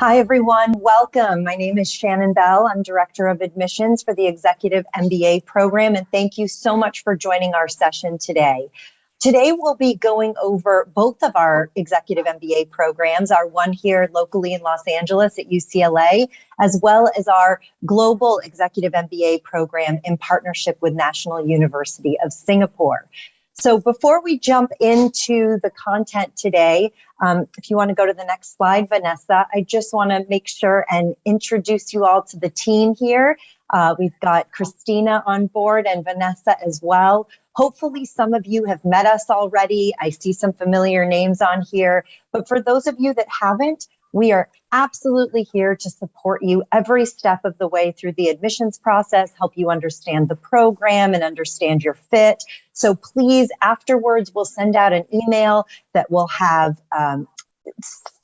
Hi, everyone. Welcome. My name is Sharon Bell. I'm Director of Admissions for the Executive MBA program, and thank you so much for joining our session today. Today, we'll be going over both of our Executive MBA programs, our one here locally in Los Angeles at UCLA, as well as our Global Executive MBA program in partnership with National University of Singapore. So before we jump into the content today, if you want to go to the next slide, Vanessa, I just want to make sure and introduce you all to the team here. We've got Christina on board and Vanessa as well. Hopefully some of you have met us already. I see some familiar names on here, but for those of you that haven't, we are absolutely here to support you every step of the way through the admissions process, help you understand the program and understand your fit. So please, afterwards, we'll send out an email that will have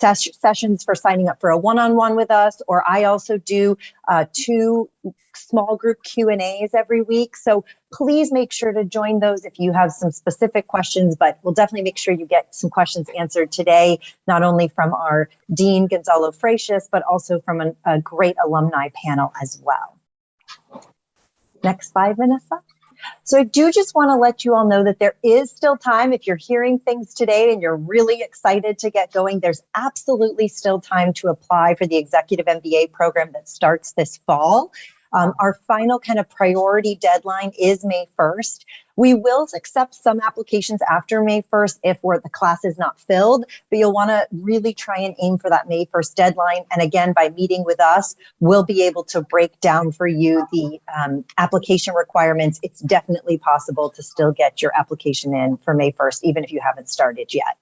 sessions for signing up for a one-on-one with us, or I also do 2 small group Q&As every week. So please make sure to join those if you have some specific questions, but we'll definitely make sure you get some questions answered today, not only from our Dean, Gonzalo Freixes, but also from a great alumni panel as well. Next slide, Vanessa. So I do just want to let you all know that there is still time. If you're hearing things today and you're really excited to get going, there's absolutely still time to apply for the Executive MBA program that starts this fall. Our final kind of priority deadline is May 1st. We will accept some applications after May 1st if the class is not filled, but you'll want to really try and aim for that May 1st deadline. And again, by meeting with us, we'll be able to break down for you the application requirements. It's definitely possible to still get your application in for May 1st, even if you haven't started yet.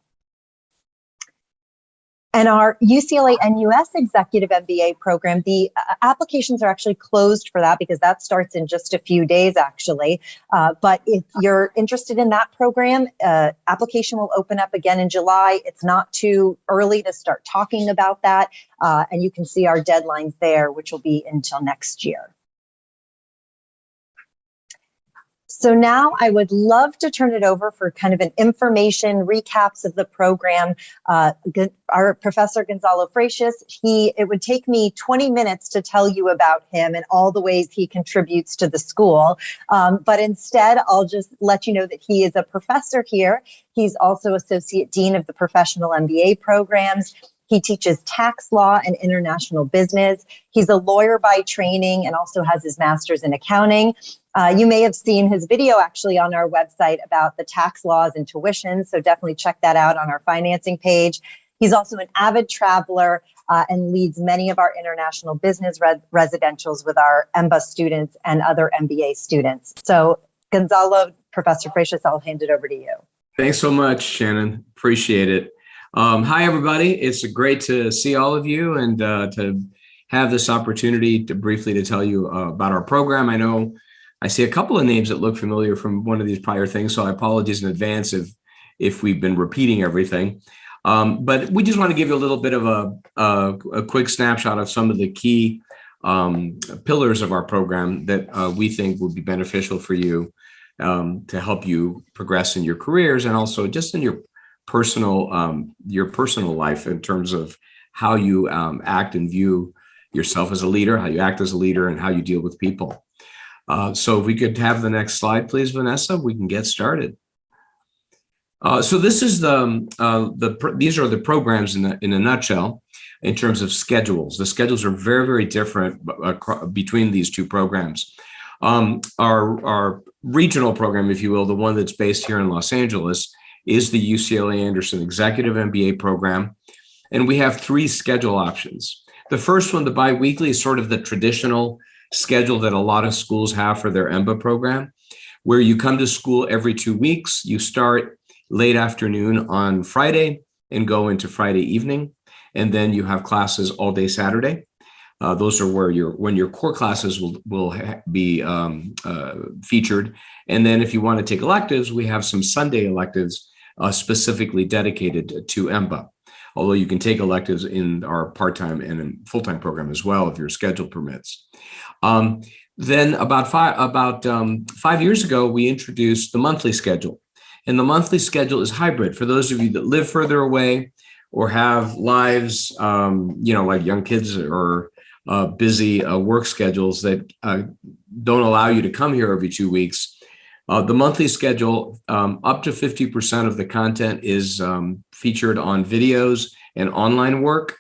And our UCLA NUS Executive MBA program, the applications are actually closed for that because that starts in just a few days, actually. But if you're interested in that program, application will open up again in July. It's not too early to start talking about that. And you can see our deadlines there, which will be until next year. So now I would love to turn it over for kind of an information recaps of the program. Our Professor Gonzalo Freixes, it would take me 20 minutes to tell you about him and all the ways he contributes to the school. But instead, I'll just let you know that he is a professor here. He's also Associate Dean of the Professional MBA programs. He teaches tax law and international business. He's a lawyer by training and also has his master's in accounting. You may have seen his video actually on our website about the tax laws and tuition, so definitely check that out on our financing page. He's also an avid traveler and leads many of our international business residentials with our EMBA students and other MBA students. So Gonzalo, Professor Freixes, I'll hand it over to you. Thanks so much, Shannon. Appreciate it. Hi, everybody. It's great to see all of you and to have this opportunity to briefly tell you about our program. I know I see a couple of names that look familiar from one of these prior things, so I apologize in advance if we've been repeating everything. But we just want to give you a little bit of a quick snapshot of some of the key pillars of our program that we think will be beneficial for you to help you progress in your careers and also just in your personal life in terms of how you act and view yourself as a leader, how you act as a leader, and how you deal with people. So if we could have the next slide, please, Vanessa, we can get started. So this is these are the programs in a nutshell in terms of schedules. The schedules are very, very different between these two programs. Our regional program, if you will, the one that's based here in Los Angeles, is the UCLA Anderson Executive MBA program. And we have 3 schedule options. The first one, the biweekly, is sort of the traditional schedule that a lot of schools have for their EMBA program, where you come to school every 2 weeks. You start late afternoon on Friday and go into Friday evening. And then you have classes all day Saturday. Those are where your core classes will be featured. And then if you want to take electives, we have some Sunday electives specifically dedicated to EMBA, although you can take electives in our part-time and full-time program as well if your schedule permits. Then about 5 years ago, we introduced the monthly schedule. And the monthly schedule is hybrid. For those of you that live further away, or have lives, like young kids or busy work schedules that don't allow you to come here every 2 weeks, the monthly schedule, up to 50% of the content is featured on videos and online work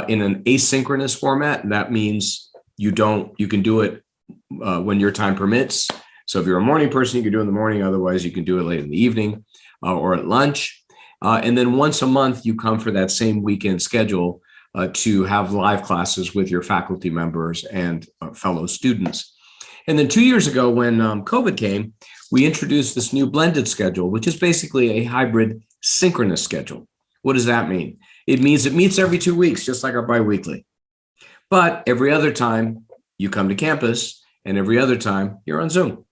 in an asynchronous format. And that means you can do it when your time permits. So if you're a morning person, you can do it in the morning. Otherwise, you can do it late in the evening or at lunch. And then once a month, you come for that same weekend schedule to have live classes with your faculty members and fellow students. And then 2 years ago, when COVID came, we introduced this new blended schedule, which is basically a hybrid synchronous schedule. What does that mean? It means it meets every 2 weeks, just like our biweekly. But every other time you come to campus, and every other time you're on Zoom.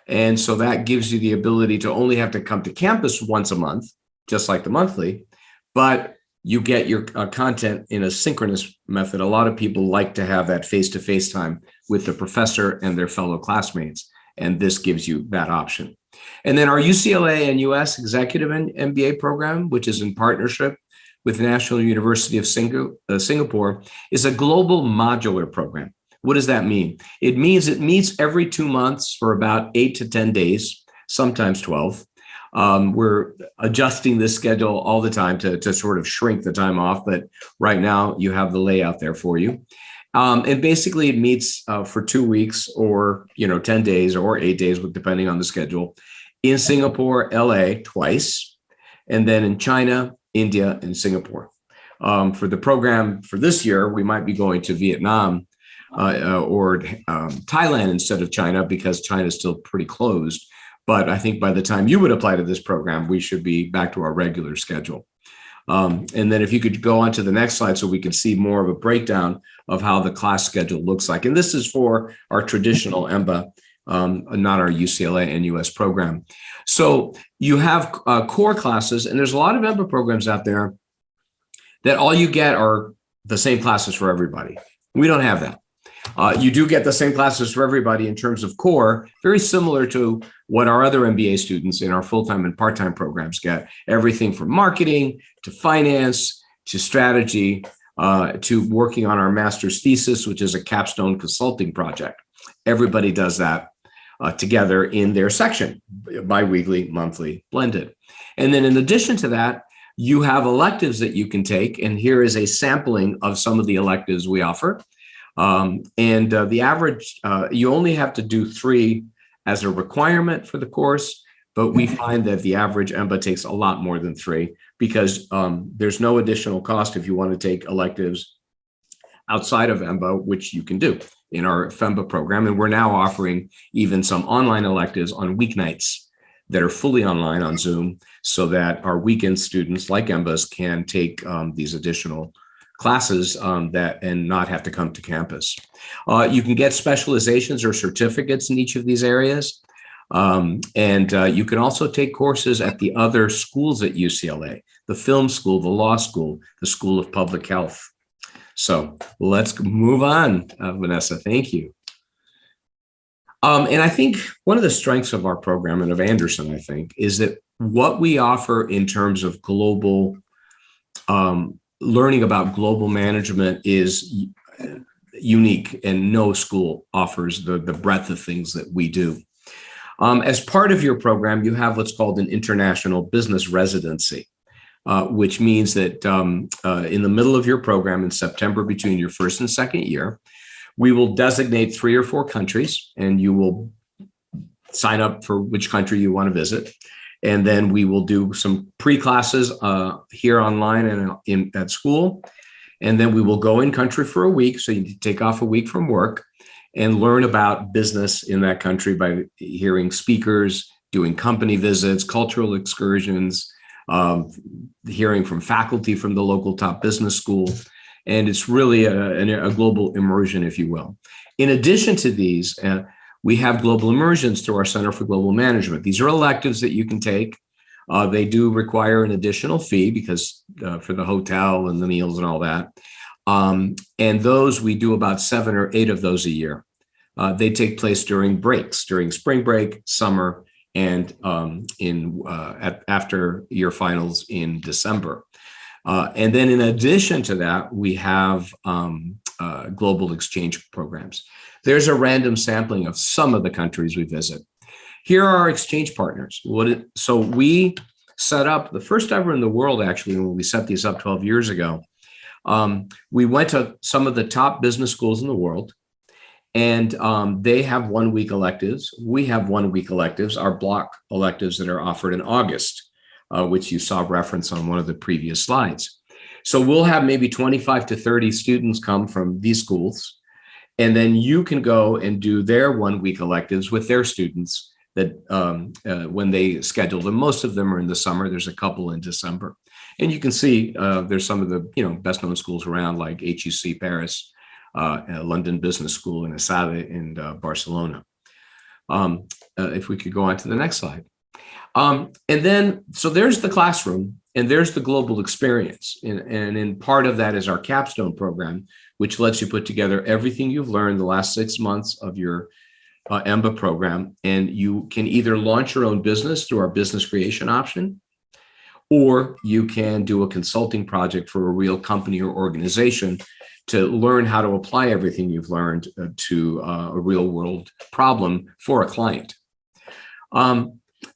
And so that gives you the ability to only have to come to campus once a month, just like the monthly, but you get your content in a synchronous method. A lot of people like to have that face-to-face time with the professor and their fellow classmates, and this gives you that option. And then our UCLA and US Executive MBA program, which is in partnership with the National University of Singapore, is a global modular program. What does that mean? It means it meets every 2 months for about 8 to 10 days, sometimes 12. We're adjusting this schedule all the time to sort of shrink the time off, but right now you have the layout there for you. And basically it meets for 2 weeks or 10 days or 8 days, depending on the schedule, in Singapore, LA twice, and then in China, India, and Singapore. For the program for this year, we might be going to Vietnam or Thailand instead of China, because China is still pretty closed. But I think by the time you would apply to this program, we should be back to our regular schedule. And then if you could go on to the next slide so we can see more of a breakdown of how the class schedule looks like. And this is for our traditional EMBA, not our UCLA and US program. So you have core classes, and there's a lot of EMBA programs out there that all you get are the same classes for everybody. We don't have that. You do get the same classes for everybody in terms of core, very similar to what our other MBA students in our full-time and part-time programs get. Everything from marketing to finance to strategy to working on our master's thesis, which is a capstone consulting project. Everybody does that together in their section, biweekly, monthly, blended. And then in addition to that, you have electives that you can take. And here is a sampling of some of the electives we offer. The average, you only have to do 3 as a requirement for the course, but we find that the average EMBA takes a lot more than 3 because there's no additional cost if you want to take electives outside of EMBA, which you can do in our FEMBA program. And we're now offering even some online electives on weeknights that are fully online on Zoom so that our weekend students like EMBAs can take these additional classes and not have to come to campus. You can get specializations or certificates in each of these areas. You can also take courses at the other schools at UCLA, the film school, the law school, the School of Public Health. So let's move on, Vanessa, thank you. And I think one of the strengths of our program and of Anderson, I think, is that what we offer in terms of global learning about global management is unique, and no school offers the breadth of things that we do. As part of your program, you have what's called an international business residency, which means that in the middle of your program in September, between your first and second year, we will designate 3 or 4 countries, and you will sign up for which country you want to visit. And then we will do some pre-classes here online and at school. And then we will go in country for a week. So you take off a week from work and learn about business in that country by hearing speakers, doing company visits, cultural excursions, hearing from faculty from the local top business school. And it's really a global immersion, if you will. In addition to these, we have global immersions through our Center for Global Management. These are electives that you can take. They do require an additional fee because for the hotel and the meals and all that. And those, we do about 7 or 8 of those a year. They take place during breaks, during spring break, summer, and after year finals in December. And then in addition to that, we have global exchange programs. There's a random sampling of some of the countries we visit. Here are our exchange partners. So we set up, the first ever in the world, actually, when we set these up 12 years ago, we went to some of the top business schools in the world, and they have 1 week electives. We have 1 week electives, our block electives that are offered in August, which you saw reference on one of the previous slides. So we'll have maybe 25 to 30 students come from these schools, and then you can go and do their 1 week electives with their students that when they schedule them. Most of them are in the summer. There's a couple in December. And you can see there's some of the best known schools around, like HEC Paris, London Business School, and ESADE in Barcelona. If we could go on to the next slide. And then, so there's the classroom and there's the global experience. And in part of that is our Capstone program, which lets you put together everything you've learned the last 6 months of your EMBA program. And you can either launch your own business through our business creation option, or you can do a consulting project for a real company or organization to learn how to apply everything you've learned to a real world problem for a client.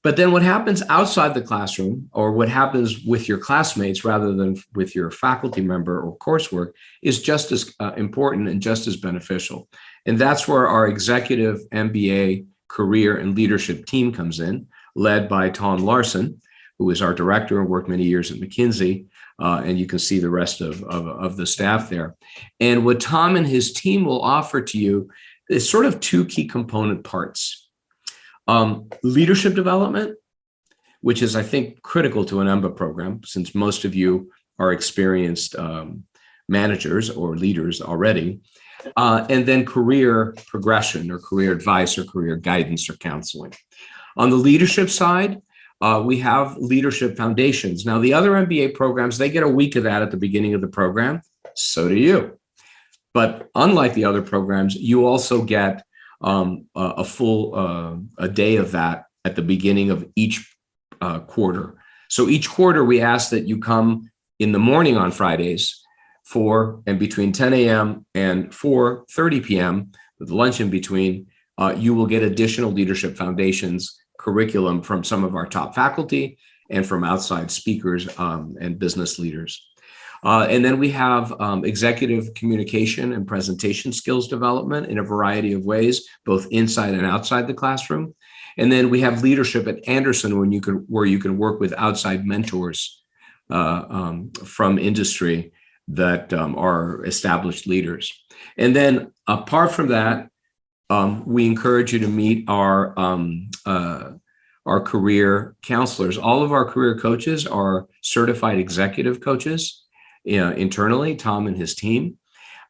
But then what happens outside the classroom, or what happens with your classmates rather than with your faculty member or coursework, is just as important and just as beneficial. And that's where our Executive MBA career and leadership team comes in, led by Tom Larson, who is our director and worked many years at McKinsey. And you can see the rest of the staff there. And what Tom and his team will offer to you is sort of two key component parts. Leadership development, which is, I think, critical to an EMBA program, since most of you are experienced managers or leaders already. And then career progression or career advice or career guidance or counseling. On the leadership side, we have leadership foundations. Now, the other MBA programs, they get a week of that at the beginning of the program. So do you. But unlike the other programs, you also get a full a day of that at the beginning of each quarter. So each quarter, we ask that you come in the morning on Fridays and between 10 a.m. and 4:30 p.m. with lunch in between. You will get additional leadership foundations curriculum from some of our top faculty and from outside speakers and business leaders. And then we have executive communication and presentation skills development in a variety of ways, both inside and outside the classroom. And then we have leadership at Anderson where you can work with outside mentors from industry that are established leaders. And then apart from that, we encourage you to meet our career counselors. All of our career coaches are certified executive coaches internally, Tom and his team,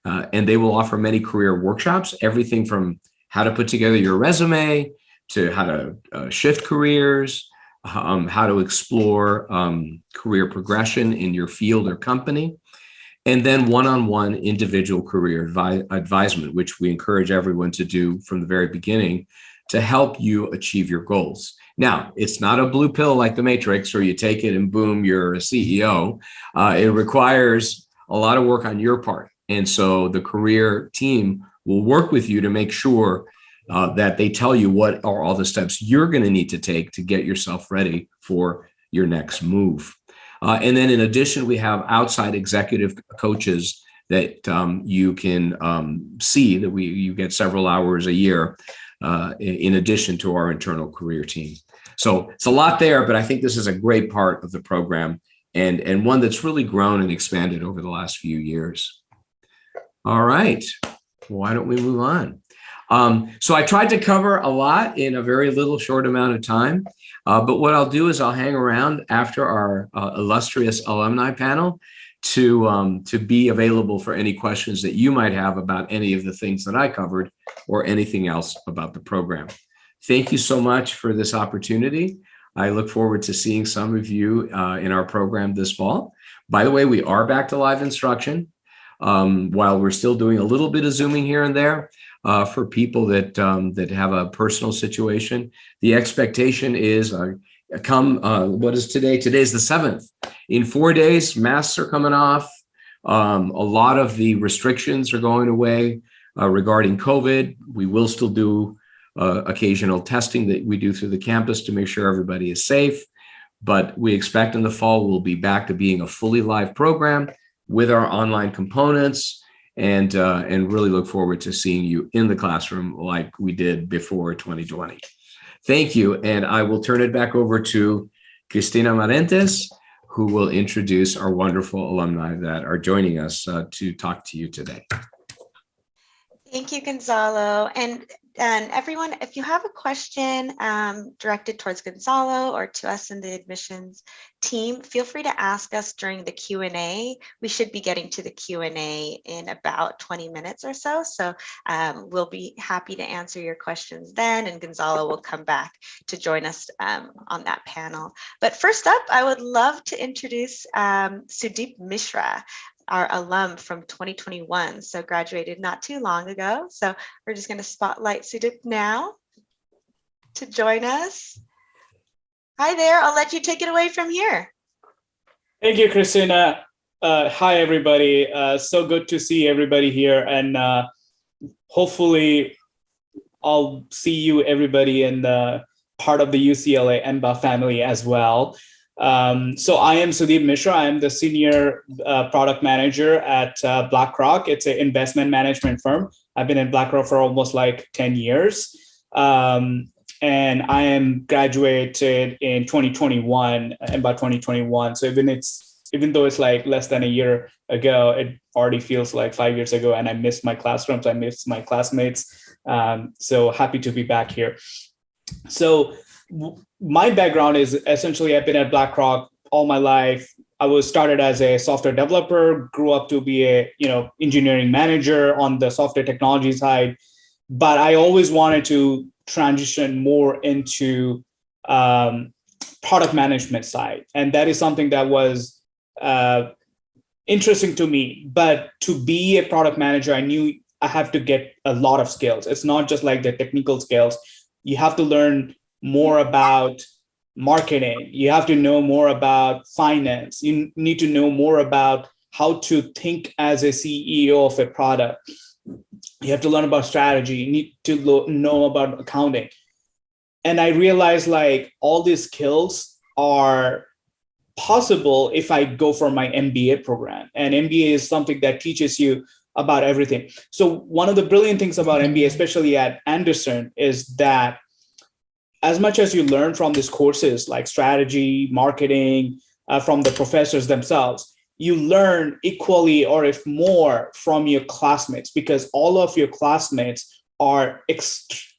and they will offer many career workshops, everything from how to put together your resume to how to shift careers, how to explore career progression in your field or company, and then one-on-one individual career advisement, which we encourage everyone to do from the very beginning to help you achieve your goals. Now, it's not a blue pill like the Matrix, where you take it and boom, you're a CEO. It requires a lot of work on your part. And so the career team will work with you to make sure that they tell you what are all the steps you're going to need to take to get yourself ready for your next move. And then in addition, we have outside executive coaches that you can see that you get several hours a year in addition to our internal career team. So it's a lot there, but I think this is a great part of the program and one that's really grown and expanded over the last few years. All right, why don't we move on? So I tried to cover a lot in a very little short amount of time, but what I'll do is I'll hang around after our illustrious alumni panel to be available for any questions that you might have about any of the things that I covered or anything else about the program. Thank you so much for this opportunity. I look forward to seeing some of you in our program this fall. By the way, we are back to live instruction while we're still doing a little bit of Zooming here and there for people that have a personal situation. The expectation is come, what is today? Today's the 7th. In 4 days, masks are coming off. A lot of the restrictions are going away regarding COVID. We will still do occasional testing that we do through the campus to make sure everybody is safe. But we expect in the fall we'll be back to being a fully live program with our online components, and really look forward to seeing you in the classroom like we did before 2020. Thank you, and I will turn it back over to Cristina Marentes, who will introduce our wonderful alumni that are joining us to talk to you today. Thank you, Gonzalo. And everyone, if you have a question directed towards Gonzalo or to us in the admissions team, feel free to ask us during the Q&A. We should be getting to the Q&A in about 20 minutes or so. So we'll be happy to answer your questions then, and Gonzalo will come back to join us on that panel. But first up, I would love to introduce Sudeep Mishra, our alum from 2021, so graduated not too long ago. So we're just going to spotlight Sudip now to join us. Hi there, I'll let you take it away from here. Thank you, Christina. Hi, everybody. So good to see everybody here, and hopefully I'll see you, everybody, in the part of the UCLA EMBA family as well. So I am Sudeep Mishra. I am the senior product manager at BlackRock. It's an investment management firm. I've been in BlackRock for almost like 10 years. And I am graduated in 2021, about 2021. So even though it's like less than a year ago, it already feels like 5 years ago, and I miss my classrooms, I miss my classmates. So happy to be back here. So my background is essentially I've been at BlackRock all my life. I was started as a software developer, grew up to be a engineering manager on the software technology side, but I always wanted to transition more into product management side, and that is something that was interesting to me. But to be a product manager, I knew I have to get a lot of skills. It's not just like the technical skills. You have to learn more about marketing. You have to know more about finance. You need to know more about how to think as a CEO of a product. You have to learn about strategy. You need to know about accounting. And I realized like all these skills are possible if I go for my MBA program. And MBA is something that teaches you about everything. So one of the brilliant things about MBA, especially at Anderson, is that as much as you learn from these courses like strategy, marketing, from the professors themselves, you learn equally or if more from your classmates, because all of your classmates are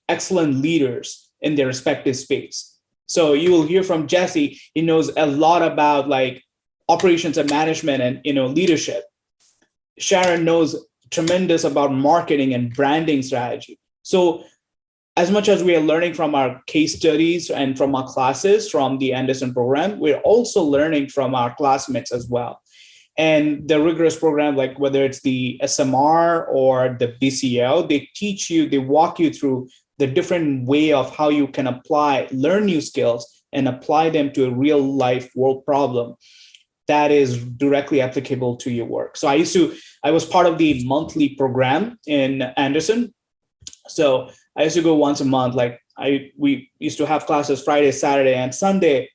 excellent leaders in their respective space. So you will hear from Jesse, he knows a lot about like operations and management and leadership. Sharon knows tremendous about marketing and branding strategy. So as much as we are learning from our case studies and from our classes from the Anderson program, we're also learning from our classmates as well. And the rigorous program, like whether it's the SMR or the BCL, they teach you, they walk you through the different way of how you can learn new skills and apply them to a real life world problem that is directly applicable to your work. So I was part of the monthly program in Anderson. So I used to go once a month. Like we used to have classes Friday, Saturday, and Sunday.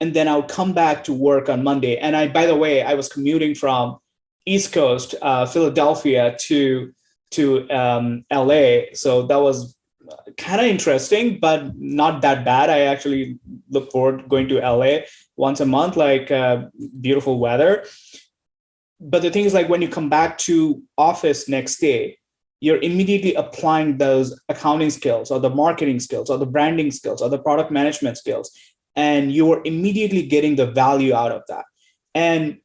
And then I would come back to work on Monday. And by the way, I was commuting from East Coast, Philadelphia to LA. So that was kind of interesting, but not that bad. I actually look forward to going to LA once a month, like beautiful weather. But the thing is, like when you come back to office next day, you're immediately applying those accounting skills or the marketing skills or the branding skills or the product management skills. And you're immediately getting the value out of that. And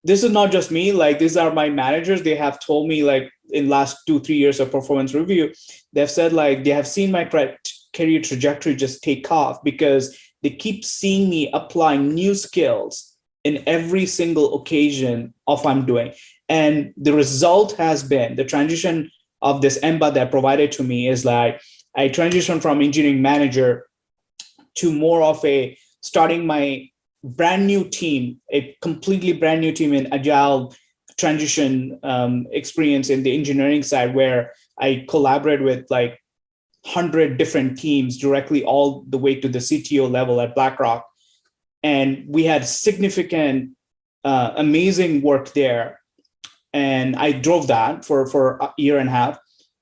this is not just me, like these are my managers. They have told me like in last 2-3 years of performance review, they've said like they have seen my career trajectory just take off because they keep seeing me applying new skills in every single occasion of I'm doing. And the result has been the transition of this EMBA that provided to me is like I transitioned from engineering manager to more of a starting my brand new team, a completely brand new team in agile transition experience in the engineering side, where I collaborate with like 100 different teams directly all the way to the CTO level at BlackRock. And we had significant, amazing work there. And I drove that for a year and a half.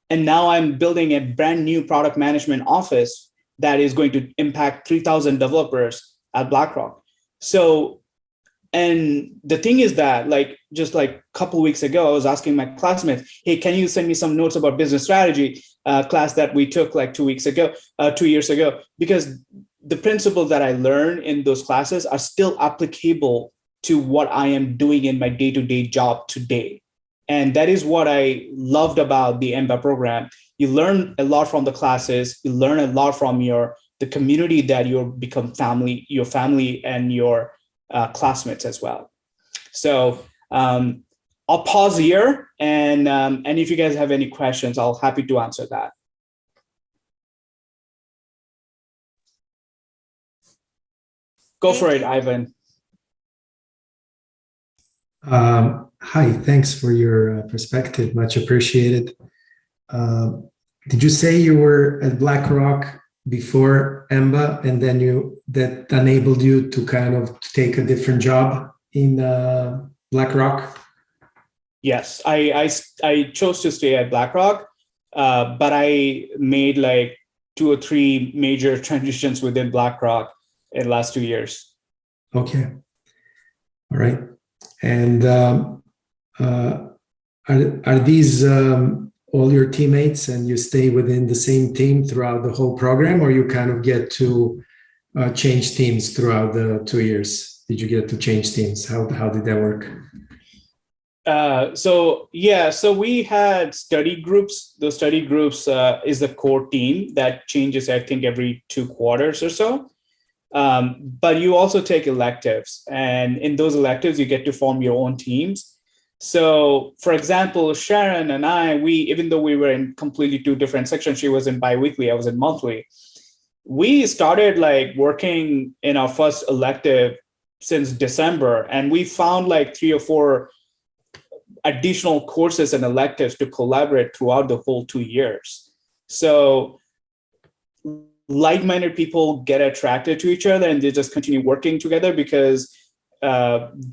And now I'm building a brand new product management office that is going to impact 3,000 developers at BlackRock. So, and the thing is that just like a couple of weeks ago, I was asking my classmates, hey, can you send me some notes about business strategy class that we took like 2 years ago? Because the principles that I learned in those classes are still applicable to what I am doing in my day-to-day job today. And that is what I loved about the EMBA program. You learn a lot from the classes, you learn a lot from the community that you become family, your family and your classmates as well. So I'll pause here, and if you guys have any questions, I'll happy to answer that. Go for it, Ivan. Hi, thanks for your perspective, much appreciated. Did you say you were at BlackRock before EMBA, and then that enabled you to kind of take a different job in BlackRock? Yes, I chose to stay at BlackRock, but I made like 2 or 3 major transitions within BlackRock in the last 2 years. Okay, all right. And are these all your teammates, and you stay within the same team throughout the whole program, or you kind of get to change teams throughout the 2 years? Did you get to change teams? How did that work? So we had study groups. Those study groups is the core team that changes, I think, every 2 quarters or so. But you also take electives, and in those electives, you get to form your own teams. So, for example, Sharon and I, even though we were in completely 2 different sections, she was in biweekly, I was in monthly. We started like working in our first elective since December, and we found like 3 or 4 additional courses and electives to collaborate throughout the whole 2 years. So like-minded people get attracted to each other, and they just continue working together because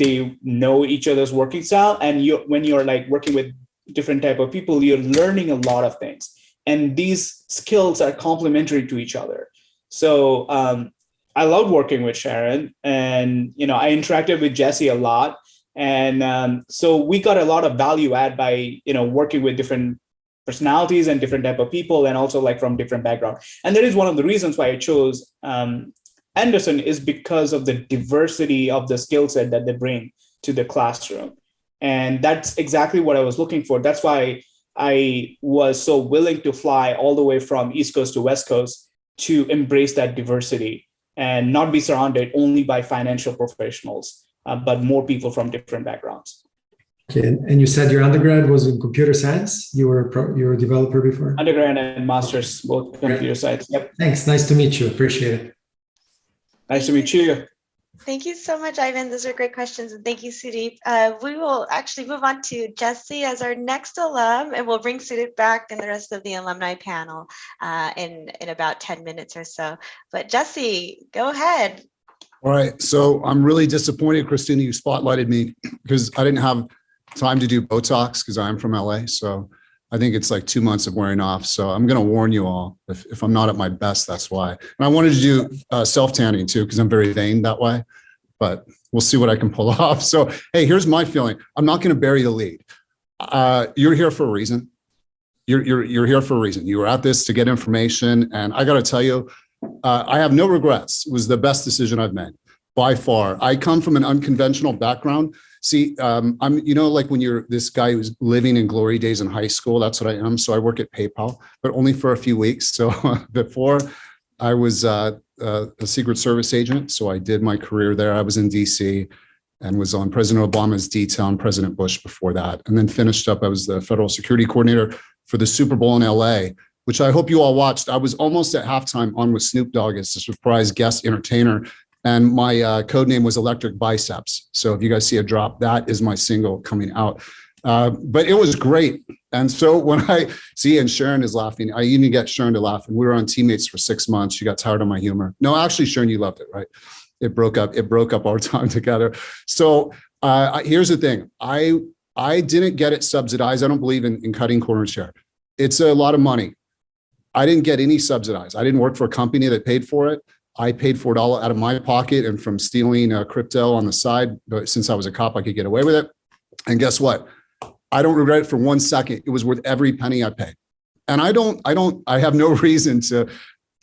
they know each other's working style. And when you're like working with different type of people, you're learning a lot of things, and these skills are complementary to each other. So I love working with Sharon, and I interacted with Jesse a lot, and so we got a lot of value add by working with different personalities and different type of people, and also like from different backgrounds. And that is one of the reasons why I chose Anderson, is because of the diversity of the skill set that they bring to the classroom. And that's exactly what I was looking for. That's why I was so willing to fly all the way from East Coast to West Coast to embrace that diversity and not be surrounded only by financial professionals, but more people from different backgrounds. Okay, and you said your undergrad was in computer science? You were a developer before? Undergrad and master's, both computer science. Yep. Thanks, nice to meet you, appreciate it. Nice to meet you. Thank you so much, Ivan. Those are great questions. And thank you, Sudip. We will actually move on to Jesse as our next alum, and we'll bring Sudip back and the rest of the alumni panel in about 10 minutes or so. But Jesse, go ahead. All right. So I'm really disappointed, Christina, you spotlighted me because I didn't have time to do Botox because I'm from LA. So I think it's like 2 months of wearing off. So I'm going to warn you all, if I'm not at my best, that's why. And I wanted to do self-tanning too, because I'm very vain that way, but we'll see what I can pull off. So, hey, here's my feeling. I'm not going to bury the lead. You're here for a reason. You're here for a reason. You were at this to get information. And I got to tell you, I have no regrets. It was the best decision I've made by far. I come from an unconventional background. See, I'm, like when you're this guy who's living in glory days in high school, that's what I am. So I work at PayPal, but only for a few weeks. So before I was a Secret Service agent. So I did my career there. I was in DC and was on President Obama's detail and President Bush before that. And then finished up, I was the federal security coordinator for the Super Bowl in LA, which I hope you all watched. I was almost at halftime on with Snoop Dogg as the surprise guest entertainer. And my code name was Electric Biceps. So if you guys see a drop, that is my single coming out. But it was great. And so when I see, and Sharon is laughing, I even get Sharon to laugh. And we were on Teammates for 6 months. She got tired of my humor. No, actually, Sharon, you loved it, right? It broke up our time together. So here's the thing. I didn't get it subsidized. I don't believe in cutting corners here. It's a lot of money. I didn't get any subsidized. I didn't work for a company that paid for it. I paid for it all out of my pocket and from stealing crypto on the side. But since I was a cop, I could get away with it. And guess what? I don't regret it for 1 second. It was worth every penny I paid. And I have no reason to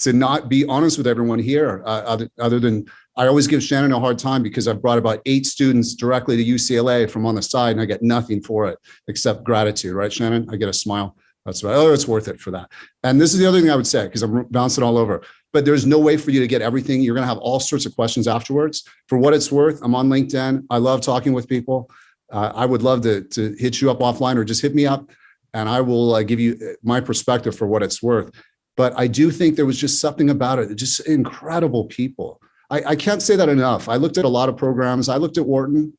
not be honest with everyone here, other than I always give Shannon a hard time because I've brought about 8 students directly to UCLA from on the side and I get nothing for it except gratitude, right, Shannon? I get a smile. That's right. Oh, it's worth it for that. And this is the other thing I would say, because I'm bouncing all over, but there's no way for you to get everything. You're going to have all sorts of questions afterwards. For what it's worth, I'm on LinkedIn. I love talking with people. I would love to hit you up offline or just hit me up and I will give you my perspective for what it's worth. But I do think there was just something about it, just incredible people. I can't say that enough. I looked at a lot of programs. I looked at Wharton.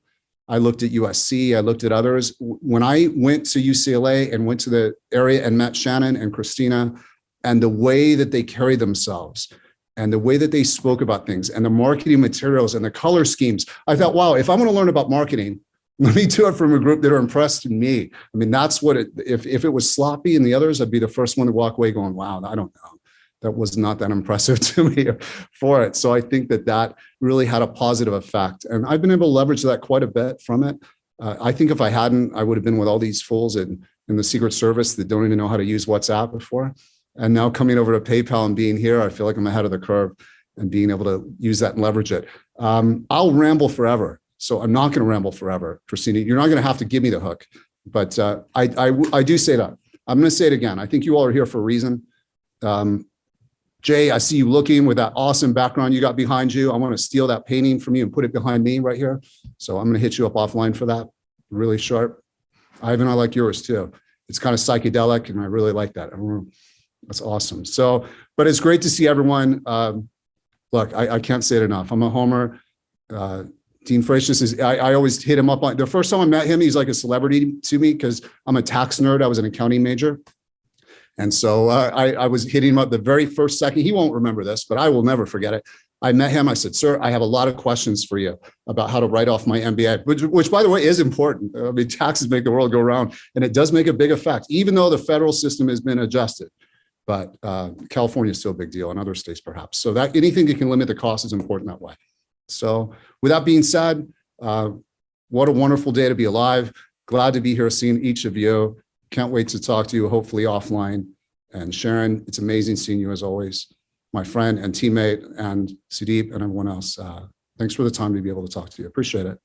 I looked at USC, I looked at others. When I went to UCLA and went to the area and met Shannon and Christina and the way that they carry themselves and the way that they spoke about things and the marketing materials and the color schemes, I thought, wow, if I want to learn about marketing, let me do it from a group that are impressed in me. I mean, that's what if it was sloppy in the others, I'd be the first one to walk away going, wow, I don't know. That was not that impressive to me for it. So I think that really had a positive effect. And I've been able to leverage that quite a bit from it. I think if I hadn't, I would have been with all these fools in the Secret Service that don't even know how to use WhatsApp before. And now coming over to PayPal and being here, I feel like I'm ahead of the curve and being able to use that and leverage it. I'll ramble forever. So I'm not going to ramble forever, Christina. You're not going to have to give me the hook. But I do say that. I'm going to say it again. I think you all are here for a reason. Jay, I see you looking with that awesome background you got behind you. I want to steal that painting from you and put it behind me right here. So I'm going to hit you up offline for that. Really sharp. Ivan, I like yours too. It's kind of psychedelic and I really like that. That's awesome. So, but it's great to see everyone. Look, I can't say it enough. I'm a homer. Dean Freixes is, I always hit him up on, the first time I met him, he's like a celebrity to me because I'm a tax nerd. I was an accounting major. And so I was hitting him up the very first second. He won't remember this, but I will never forget it. I met him. I said, sir, I have a lot of questions for you about how to write off my MBA, which by the way, is important. I mean, taxes make the world go round and it does make a big effect, even though the federal system has been adjusted. But California is still a big deal and other states perhaps. So that anything that can limit the cost is important that way. So with that being said, what a wonderful day to be alive. Glad to be here seeing each of you. Can't wait to talk to you, hopefully offline. And Sharon, it's amazing seeing you as always, my friend and teammate, and Sudip and everyone else. Thanks for the time to be able to talk to you. Appreciate it.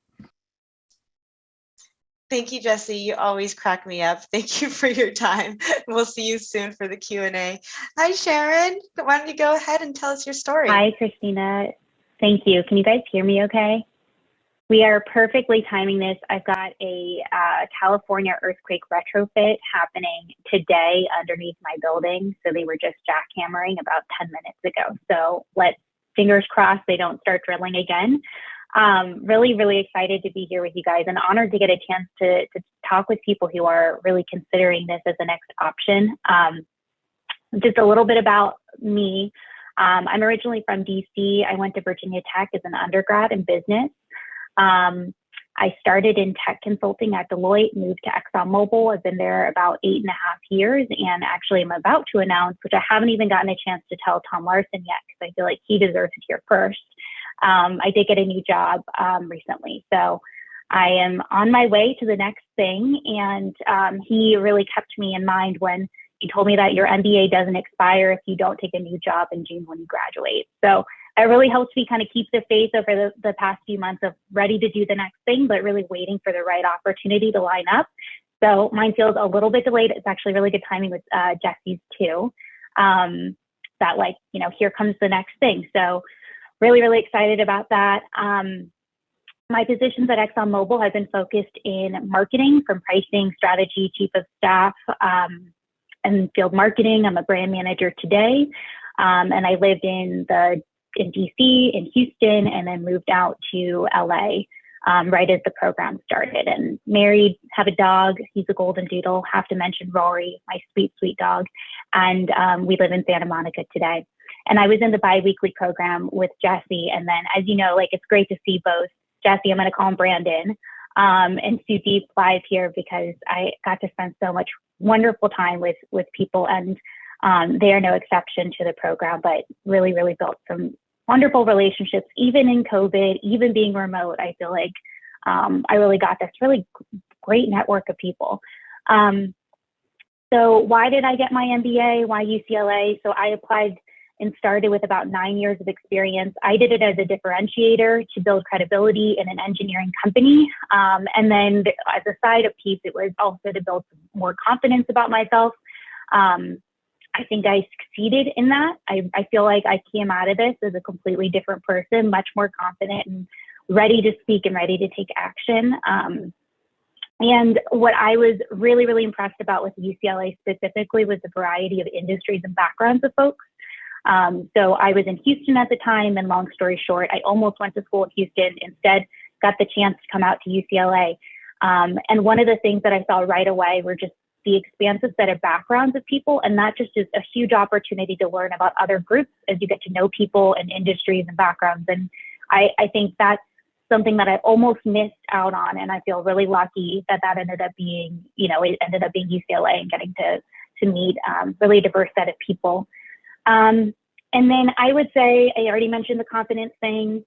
Thank you, Jesse. You always crack me up. Thank you for your time. We'll see you soon for the Q&A. Hi, Sharon. Why don't you go ahead and tell us your story? Hi, Christina. Thank you. Can you guys hear me okay? We are perfectly timing this. I've got a California earthquake retrofit happening today underneath my building. So they were just jackhammering about 10 minutes ago. So let's fingers crossed they don't start drilling again. Really, really excited to be here with you guys and honored to get a chance to talk with people who are really considering this as the next option. Just a little bit about me. I'm originally from DC. I went to Virginia Tech as an undergrad in business. I started in tech consulting at Deloitte, moved to ExxonMobil. I've been there about 8.5 years, and actually I'm about to announce, which I haven't even gotten a chance to tell Tom Larson yet, because I feel like he deserves it here first. I did get a new job recently, so I am on my way to the next thing, and he really kept me in mind when he told me that your MBA doesn't expire if you don't take a new job in June when you graduate. So it really helps me kind of keep the faith over the past few months of ready to do the next thing, but really waiting for the right opportunity to line up. So mine feels a little bit delayed. It's actually really good timing with Jesse's too. That like, you know, here comes the next thing. So really, really excited about that. My positions at ExxonMobil have been focused in marketing, from pricing, strategy, chief of staff, in field marketing. I'm a brand manager today. And I lived in DC, in Houston, and then moved out to LA right as the program started. And married, have a dog. He's a golden doodle. Have to mention Rory, my sweet, sweet dog. And we live in Santa Monica today. And I was in the biweekly program with Jesse. And then, as you know, like, it's great to see both Jesse, I'm going to call him Brandon, and Sudip live here, because I got to spend so much wonderful time with people, and they are no exception to the program, but really, really built some wonderful relationships, even in COVID, even being remote. I feel like I really got this really great network of people. So why did I get my MBA? Why UCLA? So I applied and started with about 9 years of experience. I did it as a differentiator to build credibility in an engineering company. And then as a side piece, it was also to build more confidence about myself. I think I succeeded in that. I feel like I came out of this as a completely different person, much more confident and ready to speak and ready to take action. And what I was really, really impressed about with UCLA specifically was the variety of industries and backgrounds of folks. So I was in Houston at the time, and long story short, I almost went to school in Houston, instead got the chance to come out to UCLA. And one of the things that I saw right away were just the expansive set of backgrounds of people, and that just is a huge opportunity to learn about other groups as you get to know people and industries and backgrounds. And I think that's something that I almost missed out on, and I feel really lucky that ended up being, it ended up being UCLA and getting to meet really a diverse set of people. And then I would say, I already mentioned the confidence thing,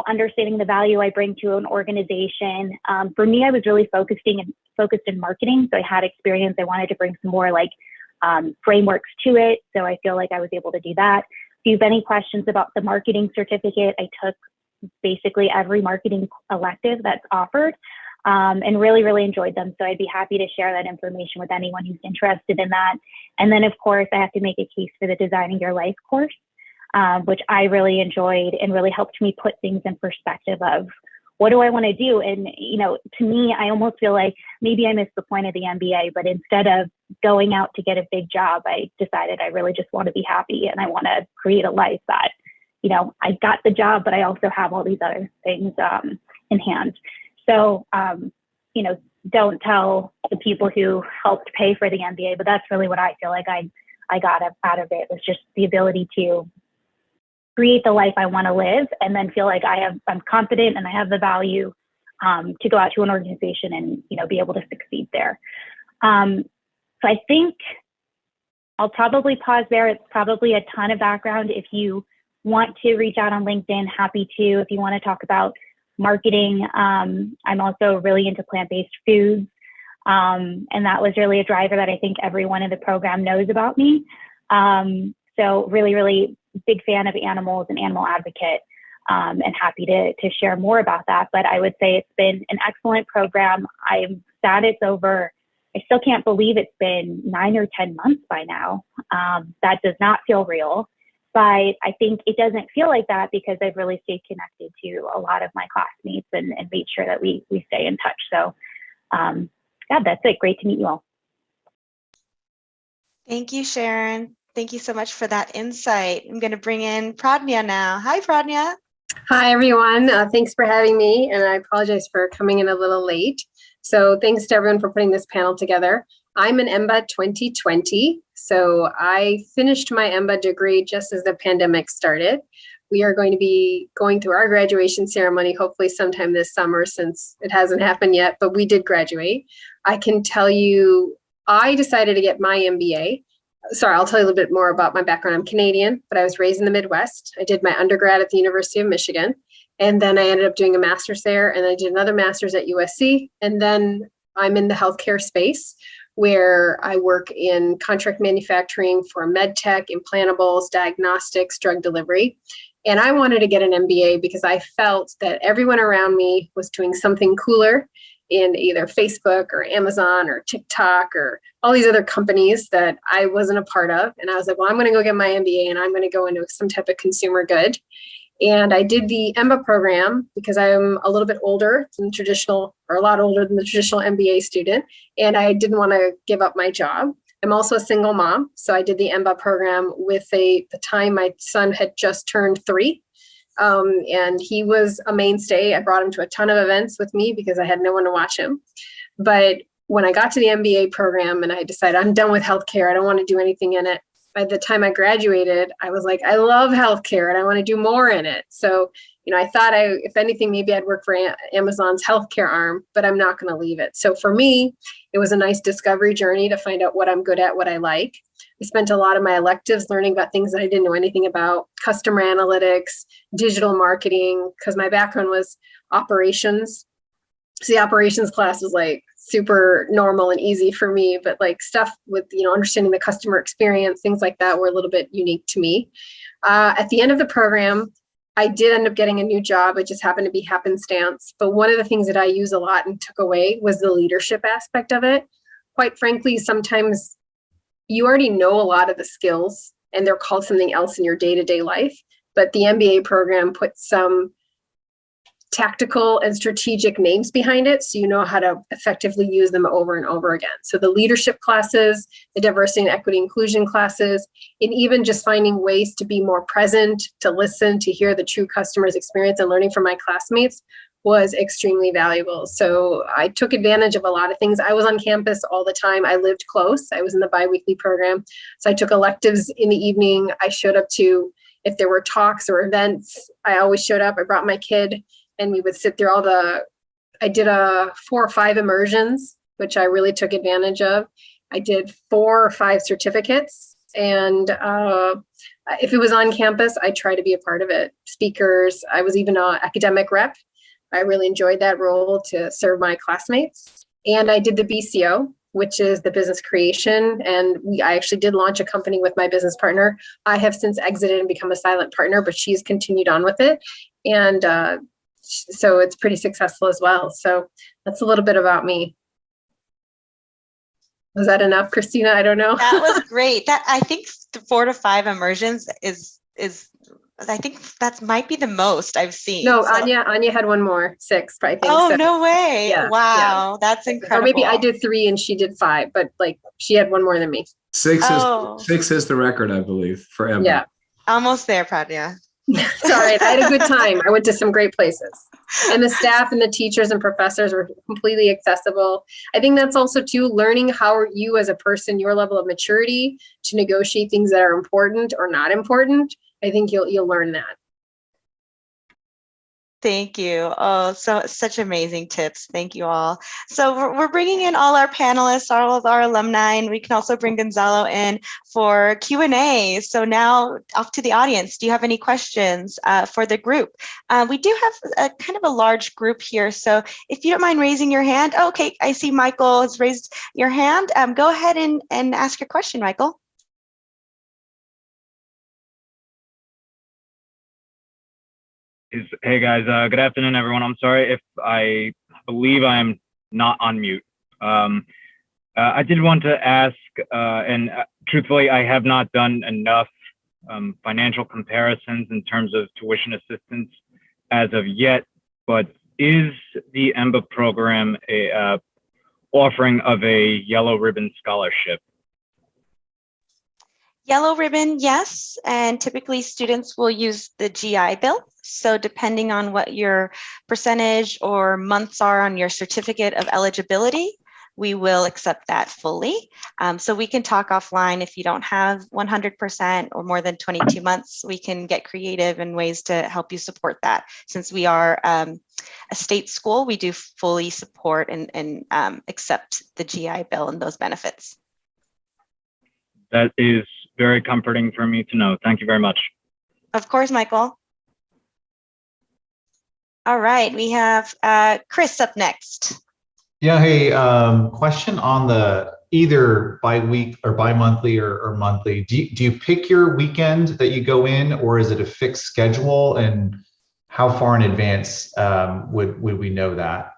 understanding the value I bring to an organization. For me, I was really focused in marketing. So I had experience. I wanted to bring some more frameworks to it. So I feel like I was able to do that. If you have any questions about the marketing certificate, I took basically every marketing elective that's offered. And really, really enjoyed them. So I'd be happy to share that information with anyone who's interested in that. And then, of course, I have to make a case for the Designing Your Life course, which I really enjoyed and really helped me put things in perspective of what do I want to do? And, to me, I almost feel like maybe I missed the point of the MBA, but instead of going out to get a big job, I decided I really just want to be happy and I want to create a life that, I got the job, but I also have all these other things in hand. So, don't tell the people who helped pay for the MBA, but that's really what I feel like I got out of it, was just the ability to create the life I want to live, and then feel like I'm confident and I have the value to go out to an organization and, be able to succeed there. So I think I'll probably pause there. It's probably a ton of background. If you want to reach out on LinkedIn, happy to. If you want to talk about marketing, I'm also really into plant-based foods. And that was really a driver that I think everyone in the program knows about me. So really, really big fan of animals and animal advocate, and happy to share more about that. But I would say it's been an excellent program. I'm sad it's over. I still can't believe it's been 9 or 10 months by now. That does not feel real. But I think it doesn't feel like that because I've really stayed connected to a lot of my classmates and made sure that we stay in touch. So that's it. Great to meet you all. Thank you, Sharon. Thank you so much for that insight. I'm going to bring in Pradnya now. Hi, Pradnya. Hi, everyone. Thanks for having me. And I apologize for coming in a little late. So thanks to everyone for putting this panel together. I'm an EMBA 2020. So I finished my EMBA degree just as the pandemic started. We are going to be going through our graduation ceremony, hopefully sometime this summer, since it hasn't happened yet, but we did graduate. I can tell you, I decided to get my MBA. Sorry, I'll tell you a little bit more about my background. I'm Canadian, but I was raised in the Midwest. I did my undergrad at the University of Michigan, and then I ended up doing a master's there, and I did another master's at USC, and then I'm in the healthcare space, where I work in contract manufacturing for med tech, implantables, diagnostics, drug delivery. And I wanted to get an MBA because I felt that everyone around me was doing something cooler in either Facebook or Amazon or TikTok or all these other companies that I wasn't a part of. And I was like, well, I'm going to go get my MBA and I'm going to go into some type of consumer good. And I did the EMBA program because I'm a little bit older than traditional, or a lot older than the traditional MBA student. And I didn't want to give up my job. I'm also a single mom. So I did the EMBA program with the time my son had just turned 3. And he was a mainstay. I brought him to a ton of events with me because I had no one to watch him. But when I got to the MBA program and I decided I'm done with healthcare, I don't want to do anything in it. By the time I graduated, I was like, I love healthcare and I want to do more in it. So, I thought if anything, maybe I'd work for Amazon's healthcare arm, but I'm not going to leave it. So for me, it was a nice discovery journey to find out what I'm good at, what I like. I spent a lot of my electives learning about things that I didn't know anything about, customer analytics, digital marketing, because my background was operations. So the operations class was like super normal and easy for me, but like stuff with, understanding the customer experience, things like that were a little bit unique to me. At the end of the program, I did end up getting a new job. It just happened to be happenstance. But one of the things that I use a lot and took away was the leadership aspect of it. Quite frankly, sometimes you already know a lot of the skills and they're called something else in your day-to-day life. But the MBA program puts some tactical and strategic names behind it, so you know how to effectively use them over and over again. So the leadership classes, the diversity and equity inclusion classes, and even just finding ways to be more present, to listen, to hear the true customer's experience and learning from my classmates was extremely valuable. So I took advantage of a lot of things. I was on campus all the time. I lived close. I was in the biweekly program. So I took electives in the evening. I showed up to, if there were talks or events, I always showed up. I brought my kid. And we would sit through I did 4 or 5 immersions, which I really took advantage of. I did 4 or 5 certificates. And if it was on campus, I try to be a part of it. Speakers, I was even an academic rep. I really enjoyed that role to serve my classmates. And I did the BCO, which is the business creation. And I actually did launch a company with my business partner. I have since exited and become a silent partner, but she's continued on with it. And so it's pretty successful as well. So that's a little bit about me. Was that enough, Christina? I don't know. That was great. That I think 4 to 5 immersions is I think that might be the most I've seen. No, so. Anya had one more, 6, I think. Oh, 7. no way. Yeah, wow. Yeah. That's incredible. Or maybe I did 3 and she did 5, but like she had one more than me. 6 is the record, I believe, for EMBA. Yeah. Almost there, Pradnya. It's all right. I had a good time. I went to some great places. And the staff and the teachers and professors were completely accessible. I think that's also too, learning how you as a person, your level of maturity to negotiate things that are important or not important. I think you'll learn that. Thank you. Oh, such amazing tips. Thank you all. So we're bringing in all our panelists, all of our alumni, and we can also bring Gonzalo in for Q&A. So now off to the audience. Do you have any questions for the group? We do have a kind of a large group here. So if you don't mind raising your hand. Oh, okay, I see Michael has raised your hand. Go ahead and ask your question, Michael. Hey guys, good afternoon, everyone. I'm sorry if I believe I'm not on mute. I did want to ask, and truthfully, I have not done enough financial comparisons in terms of tuition assistance as of yet, but is the EMBA program a offering of a yellow ribbon scholarship? Yellow ribbon, yes, and typically students will use the GI Bill. So depending on what your percentage or months are on your certificate of eligibility, we will accept that fully. So we can talk offline if you don't have 100% or more than 22 months, we can get creative in ways to help you support that. Since we are a state school, we do fully support and accept the GI Bill and those benefits. That is very comforting for me to know. Thank you very much. Of course, Michael. All right, we have Chris up next. Yeah, hey, question on the either bi-week or bi-monthly or monthly. Do you pick your weekend that you go in, or is it a fixed schedule? And how far in advance would we know that?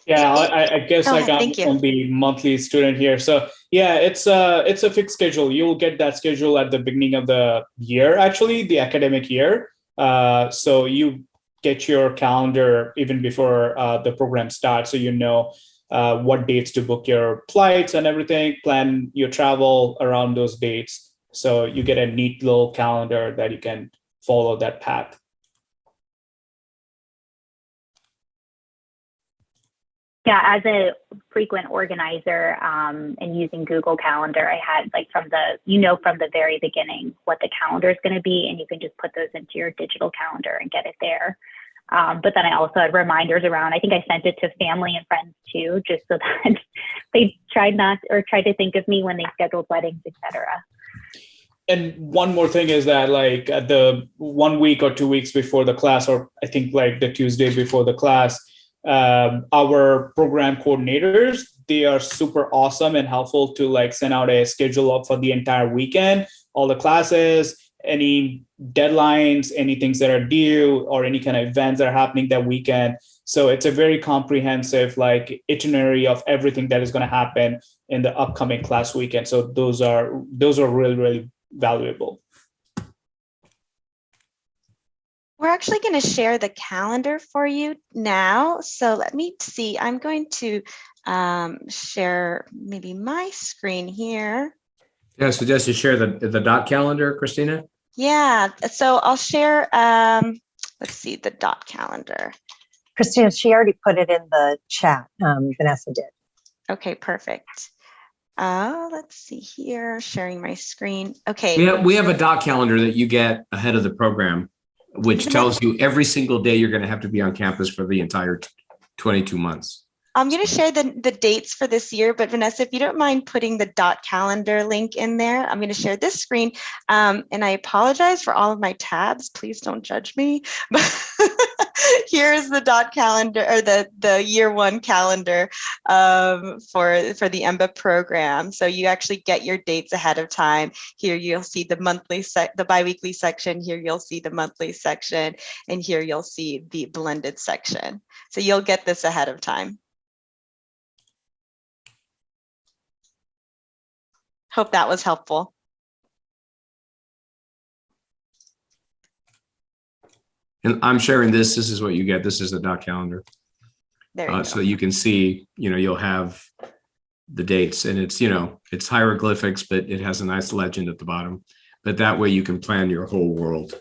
Yeah, I guess I'm the monthly student here. So yeah, it's a fixed schedule. You'll get that schedule at the beginning of the year, actually, the academic year. So you get your calendar even before the program starts, so you know what dates to book your flights and everything, plan your travel around those dates. So you get a neat little calendar that you can follow that path. Yeah, as a frequent organizer and using Google Calendar, I had like from the very beginning what the calendar is going to be, and you can just put those into your digital calendar and get it there. But then I also had reminders around. I think I sent it to family and friends too, just so that they tried to think of me when they scheduled weddings, etc. And one more thing is that like the 1 week or 2 weeks before the class, or I think like the Tuesday before the class, our program coordinators, they are super awesome and helpful to like send out a schedule up for the entire weekend, all the classes, any deadlines, any things that are due, or any kind of events that are happening that weekend. So it's a very comprehensive like itinerary of everything that is going to happen in the upcoming class weekend. So those are really, really valuable. We're actually going to share the calendar for you now. So let me see. I'm going to share maybe my screen here. Yeah, I suggest you share the dot calendar, Christina. Yeah, so I'll share, let's see, the dot calendar. Christina, she already put it in the chat. Vanessa did. Okay, perfect. Let's see here, sharing my screen. Okay. We have a dot calendar that you get ahead of the program, which tells you every single day you're going to have to be on campus for the entire 22 months. I'm going to share the dates for this year, but Vanessa, if you don't mind putting the dot calendar link in there, I'm going to share this screen. And I apologize for all of my tabs. Please don't judge me. But here's the dot calendar, or the year one calendar for the EMBA program. So you actually get your dates ahead of time. Here you'll see the monthly the biweekly section. Here you'll see the monthly section, and here you'll see the blended section. So you'll get this ahead of time. Hope that was helpful. And I'm sharing this. This is what you get. This is the dot calendar. There you go. So you can see, you'll have the dates, and it's hieroglyphics, but it has a nice legend at the bottom. But that way you can plan your whole world.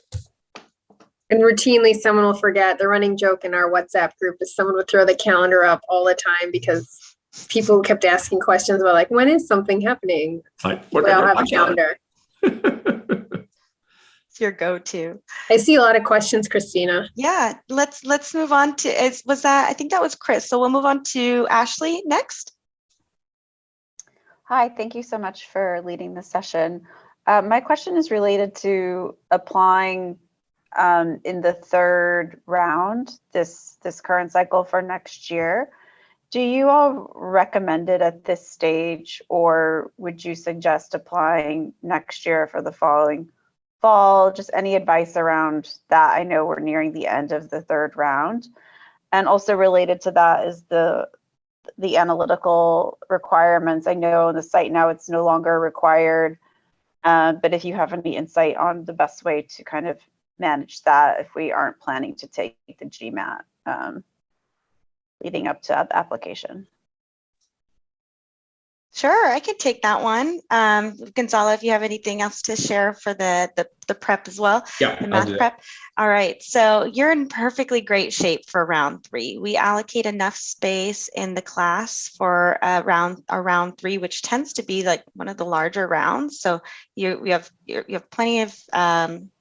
And routinely someone will forget. The running joke in our WhatsApp group is someone would throw the calendar up all the time because people kept asking questions about like, when is something happening? It's like, we all have a calendar. It's your go-to. I see a lot of questions, Christina. Yeah, let's move on to, I think that was Chris. So we'll move on to Ashley next. Hi, thank you so much for leading this session. My question is related to applying in the third round, this current cycle for next year. Do you all recommend it at this stage, or would you suggest applying next year for the following fall? Just any advice around that? I know we're nearing the end of the third round. And also related to that is the analytical requirements. I know on the site now it's no longer required, but if you have any insight on the best way to kind of manage that if we aren't planning to take the Gmat leading up to the application. Sure, I can take that one. Gonzalo, if you have anything else to share for the prep as well. Yeah, the math prep. All right, so you're in perfectly great shape for round 3. We allocate enough space in the class for round 3, which tends to be like one of the larger rounds. So you have plenty of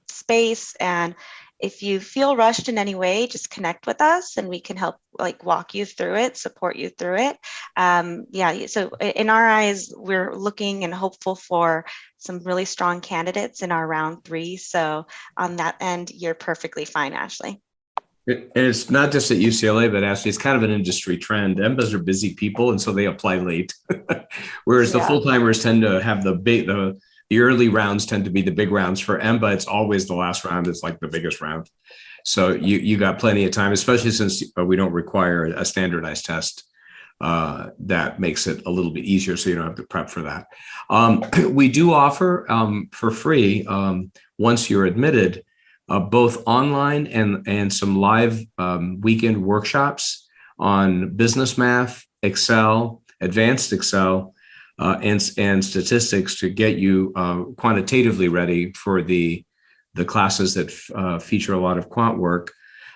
space, and if you feel rushed in any way, just connect with us and we can help walk you through it, support you through it. Yeah, so in our eyes, we're looking and hopeful for some really strong candidates in our round 3. So on that end, you're perfectly fine, Ashley. And it's not just at UCLA, but Ashley, it's kind of an industry trend. MBAs are busy people, and so they apply late. Whereas the full-timers tend to have the early rounds tend to be the big rounds. For EMBA, it's always the last round. It's like the biggest round. So you got plenty of time, especially since we don't require a standardized test. That makes it a little bit easier, so you don't have to prep for that. We do offer for free, once you're admitted, both online and some live weekend workshops on business math, Excel, advanced Excel, and statistics to get you quantitatively ready for the classes that feature a lot of quant work.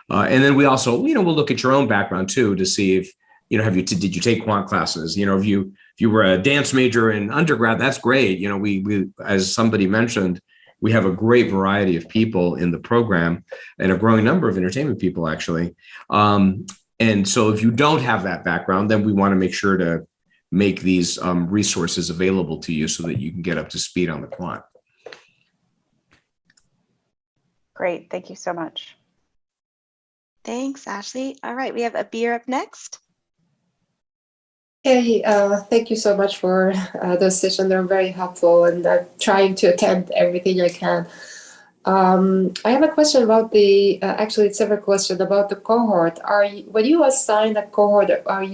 And then we also, we'll look at your own background too to see if, did you take quant classes? If you were a dance major in undergrad, that's great. We as somebody mentioned, we have a great variety of people in the program and a growing number of entertainment people actually. And so if you don't have that background, then we want to make sure to make these resources available to you so that you can get up to speed on the quant. Great, thank you so much. Thanks, Ashley. All right, we have Abir up next. Hey, thank you so much for the session. They're very helpful, and I'm trying to attend everything I can. I have a question about actually several questions about the cohort. When you assign a cohort, are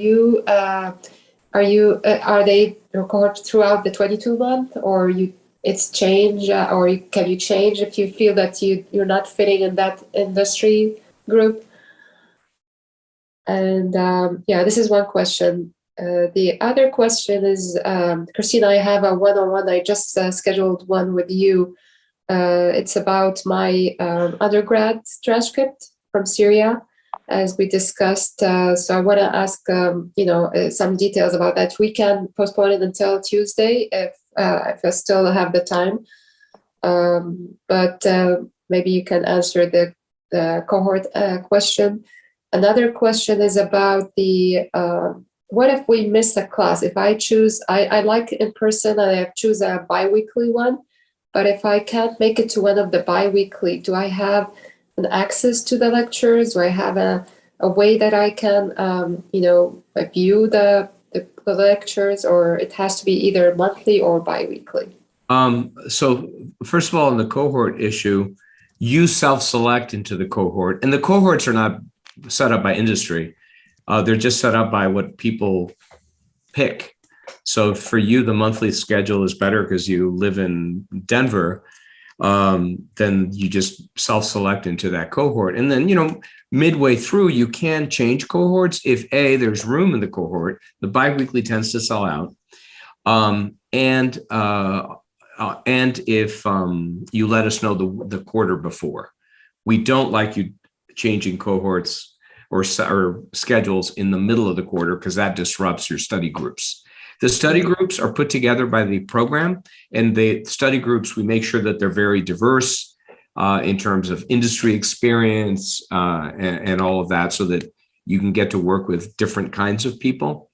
they your cohort throughout the 22-month, or it's change, or can you change if you feel that you're not fitting in that industry group? And this is one question. The other question is, Christina, I have a one-on-one. I just scheduled one with you. It's about my undergrad transcript from Syria, as we discussed. So I want to ask, some details about that. We can postpone it until Tuesday if I still have the time. But maybe you can answer the cohort question. Another question is about the what if we miss a class? If I choose, I like in person and I choose a bi-weekly one, but if I can't make it to one of the bi-weekly, do I have an access to the lectures? Do I have a way that I can, view the lectures, or it has to be either monthly or bi-weekly? So first of all, in the cohort issue, you self-select into the cohort, and the cohorts are not set up by industry. They're just set up by what people pick. So for you, the monthly schedule is better because you live in Denver. Then you just self-select into that cohort. And then, midway through, you can change cohorts if there's room in the cohort. The biweekly tends to sell out. And if you let us know the quarter before. We don't like you changing cohorts or schedules in the middle of the quarter because that disrupts your study groups. The study groups are put together by the program, and the study groups, we make sure that they're very diverse in terms of industry experience and all of that, so that you can get to work with different kinds of people.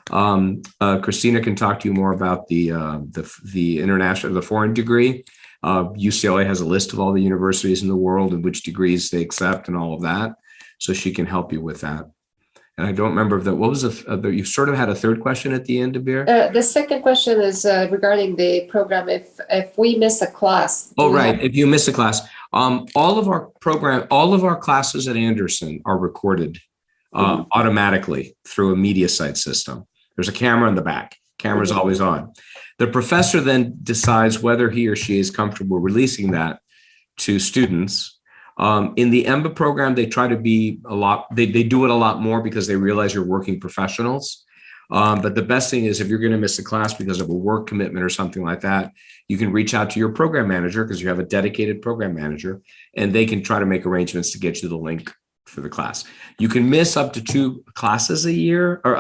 Christina can talk to you more about the foreign degree. UCLA has a list of all the universities in the world and which degrees they accept and all of that. So she can help you with that. And I don't remember what was you sort of had a third question at the end, Abir? The second question is regarding the program. If we miss a class. Oh, right. If you miss a class, all of our classes at Anderson are recorded automatically through a media site system. There's a camera in the back. Camera's always on. The professor then decides whether he or she is comfortable releasing that to students. In the EMBA program, they try to be they do it a lot more because they realize you're working professionals. But the best thing is if you're going to miss a class because of a work commitment or something like that, you can reach out to your program manager because you have a dedicated program manager, and they can try to make arrangements to get you the link for the class. You can miss up to 2 classes a year, or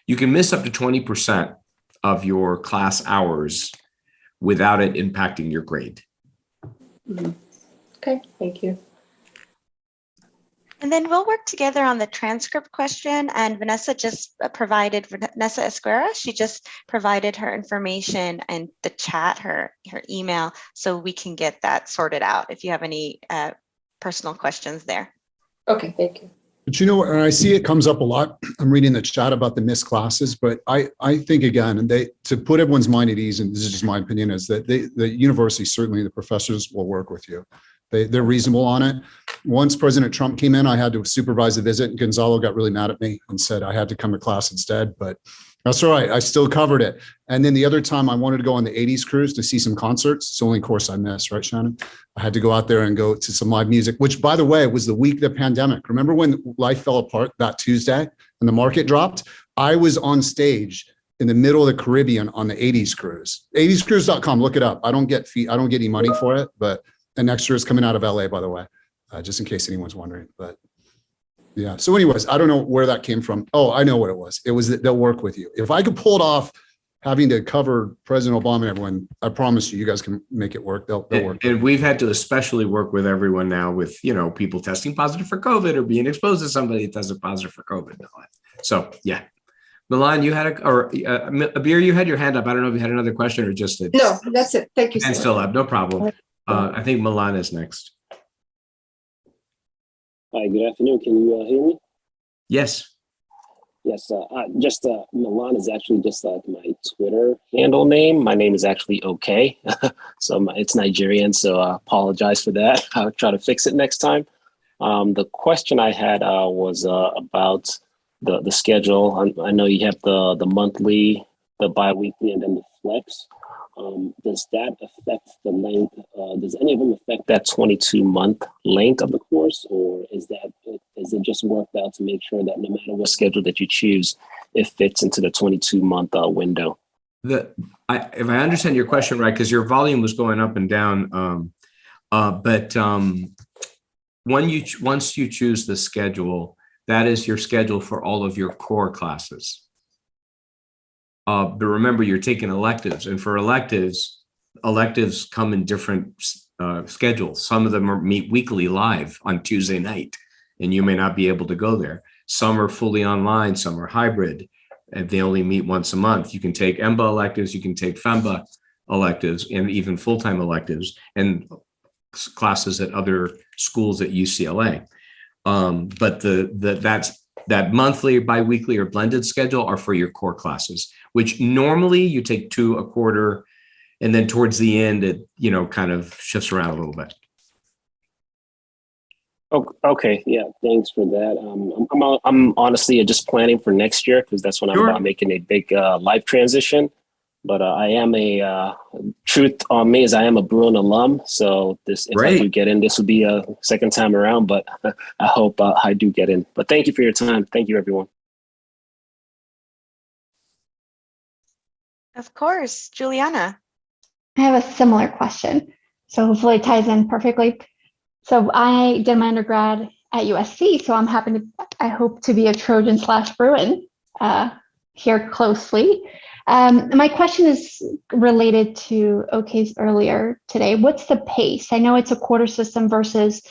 you can miss up to 20% of your class hours without it impacting your grade. Okay, thank you. And then we'll work together on the transcript question. And Vanessa Esquera, she just provided her information and the chat, her email, so we can get that sorted out if you have any personal questions there. Okay, thank you. But and I see it comes up a lot. I'm reading the chat about the missed classes, but I think again, and to put everyone's mind at ease, and this is just my opinion, is that the university, certainly the professors will work with you. They're reasonable on it. Once President Trump came in, I had to supervise a visit, and Gonzalo got really mad at me and said I had to come to class instead, but that's all right. I still covered it. And then the other time I wanted to go on the 80s cruise to see some concerts. It's the only course I missed, right, Shannon? I had to go out there and go to some live music, which, by the way, was the week of the pandemic. Remember when life fell apart that Tuesday and the market dropped? I was on stage in the middle of the Caribbean on the 80s cruise. 80scruise.com, look it up. I don't get any money for it, but the next year is coming out of LA, by the way, just in case anyone's wondering. But yeah. So anyways, I don't know where that came from. Oh, I know what it was. It was that they'll work with you. If I could pull it off, having to cover President Obama and everyone, I promise you guys can make it work. They'll work. And we've had to especially work with everyone now with, people testing positive for COVID or being exposed to somebody that tested positive for COVID. So yeah. Milan, you had Abir, you had your hand up. I don't know if you had another question or just a. No, that's it. Thank you so much. And still up, no problem. I think Milan is next. Hi, good afternoon. Can you hear me? Yes. Yes, Milan is actually just like my Twitter handle name. My name is actually OK. So it's Nigerian, so I apologize for that. I'll try to fix it next time. The question I had was about the schedule. I know you have the monthly, the bi-weekly, and then the flex. Does that affect the length? Does any of them affect that 22-month length of the course, or is it just worked out to make sure that no matter what schedule that you choose, it fits into the 22-month window? If I understand your question right, because your volume was going up and down, but once you choose the schedule, that is your schedule for all of your core classes. But remember, you're taking electives, and for electives come in different schedules. Some of them meet weekly live on Tuesday night, and you may not be able to go there. Some are fully online, some are hybrid, and they only meet once a month. You can take EMBA electives, you can take FEMBA electives, and even full-time electives, and classes at other schools at UCLA. But that monthly, bi-weekly, or blended schedule are for your core classes, which normally you take 2 a quarter, and then towards the end, it kind of shifts around a little bit. Okay, yeah, thanks for that. I'm honestly just planning for next year because that's when I'm making a big life transition. But I am truth on me is I am a Bruin alum. So if I do get in, this will be a second time around, but I hope I do get in. But thank you for your time. Thank you, everyone. Of course, Juliana. I have a similar question. So hopefully it ties in perfectly. So I did my undergrad at USC, so I hope to be a Trojan/Bruin here closely. My question is related to OK's earlier today. What's the pace? I know it's a quarter system versus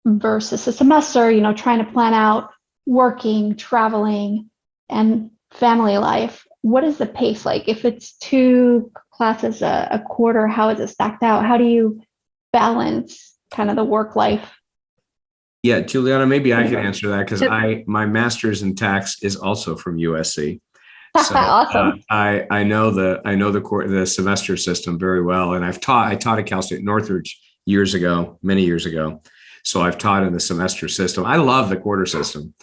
a semester, trying to plan out working, traveling, and family life. What is the pace like? If it's 2 classes a quarter, how is it stacked out? How do you balance kind of the work life? Yeah, Juliana, maybe I can answer that because my master's in tax is also from USC. So awesome. I know the semester system very well, and I taught at Cal State Northridge many years ago. So I've taught in the semester system. I love the quarter system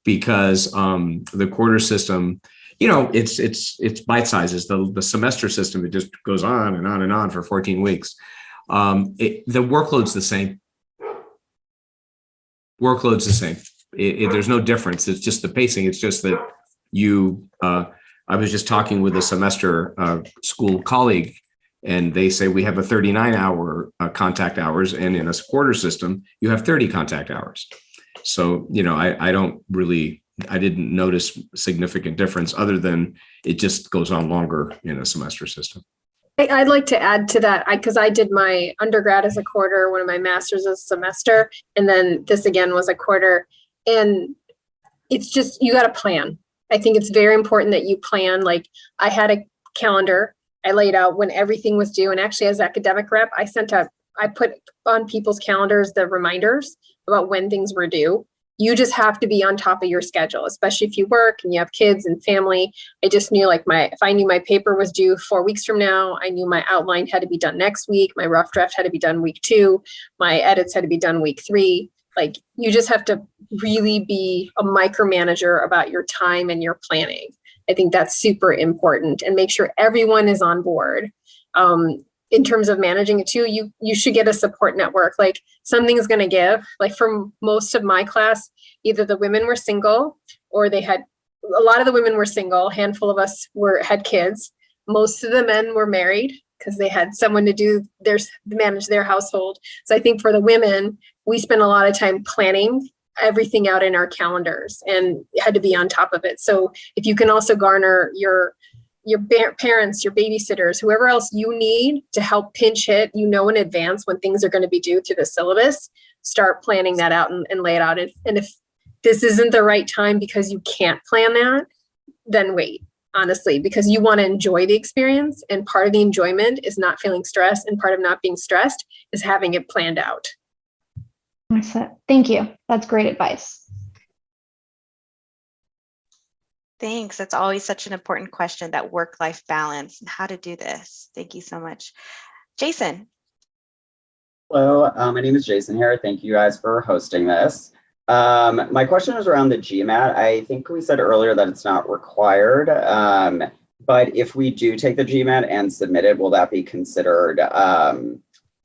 because the quarter system, it's bite sizes. The semester system, it just goes on and on and on for 14 weeks. The workload's the same. There's no difference. It's just the pacing. It's just that I was just talking with a semester school colleague, and they say we have a 39-hour contact hours, and in a quarter system, you have 30 contact hours. So, I didn't notice significant difference other than it just goes on longer in a semester system. I'd like to add to that because I did my undergrad as a quarter, one of my master's as a semester, and then this again was a quarter. And it's just, you got to plan. I think it's very important that you plan. Like I had a calendar, I laid out when everything was due. And actually as academic rep, I put on people's calendars the reminders about when things were due. you just have to be on top of your schedule, especially if you work and you have kids and family. I just knew like if I knew my paper was due 4 weeks from now, I knew my outline had to be done next week. My rough draft had to be done week 2. My edits had to be done week 3. Like you just have to really be a micromanager about your time and your planning. I think that's super important, and make sure everyone is on board. In terms of managing it too, you should get a support network. Like something's going to give. Like for most of my class, either the women were single or a lot of the women were single. A handful of us had kids. Most of the men were married because they had someone to manage their household. So I think for the women, we spent a lot of time planning everything out in our calendars and had to be on top of it. So if you can also garner your parents, your babysitters, whoever else you need to help pinch hit, in advance when things are going to be due through the syllabus, start planning that out and lay it out. And if this isn't the right time because you can't plan that, then wait, honestly, because you want to enjoy the experience. And part of the enjoyment is not feeling stressed. And part of not being stressed is having it planned out. Thank you. That's great advice. Thanks. That's always such an important question, that work-life balance and how to do this. Thank you so much. Jason. Hello, my name is Jason here. Thank you guys for hosting this. My question is around the GMAT. I think we said earlier that it's not required, but if we do take the GMAT and submit it, will that be considered?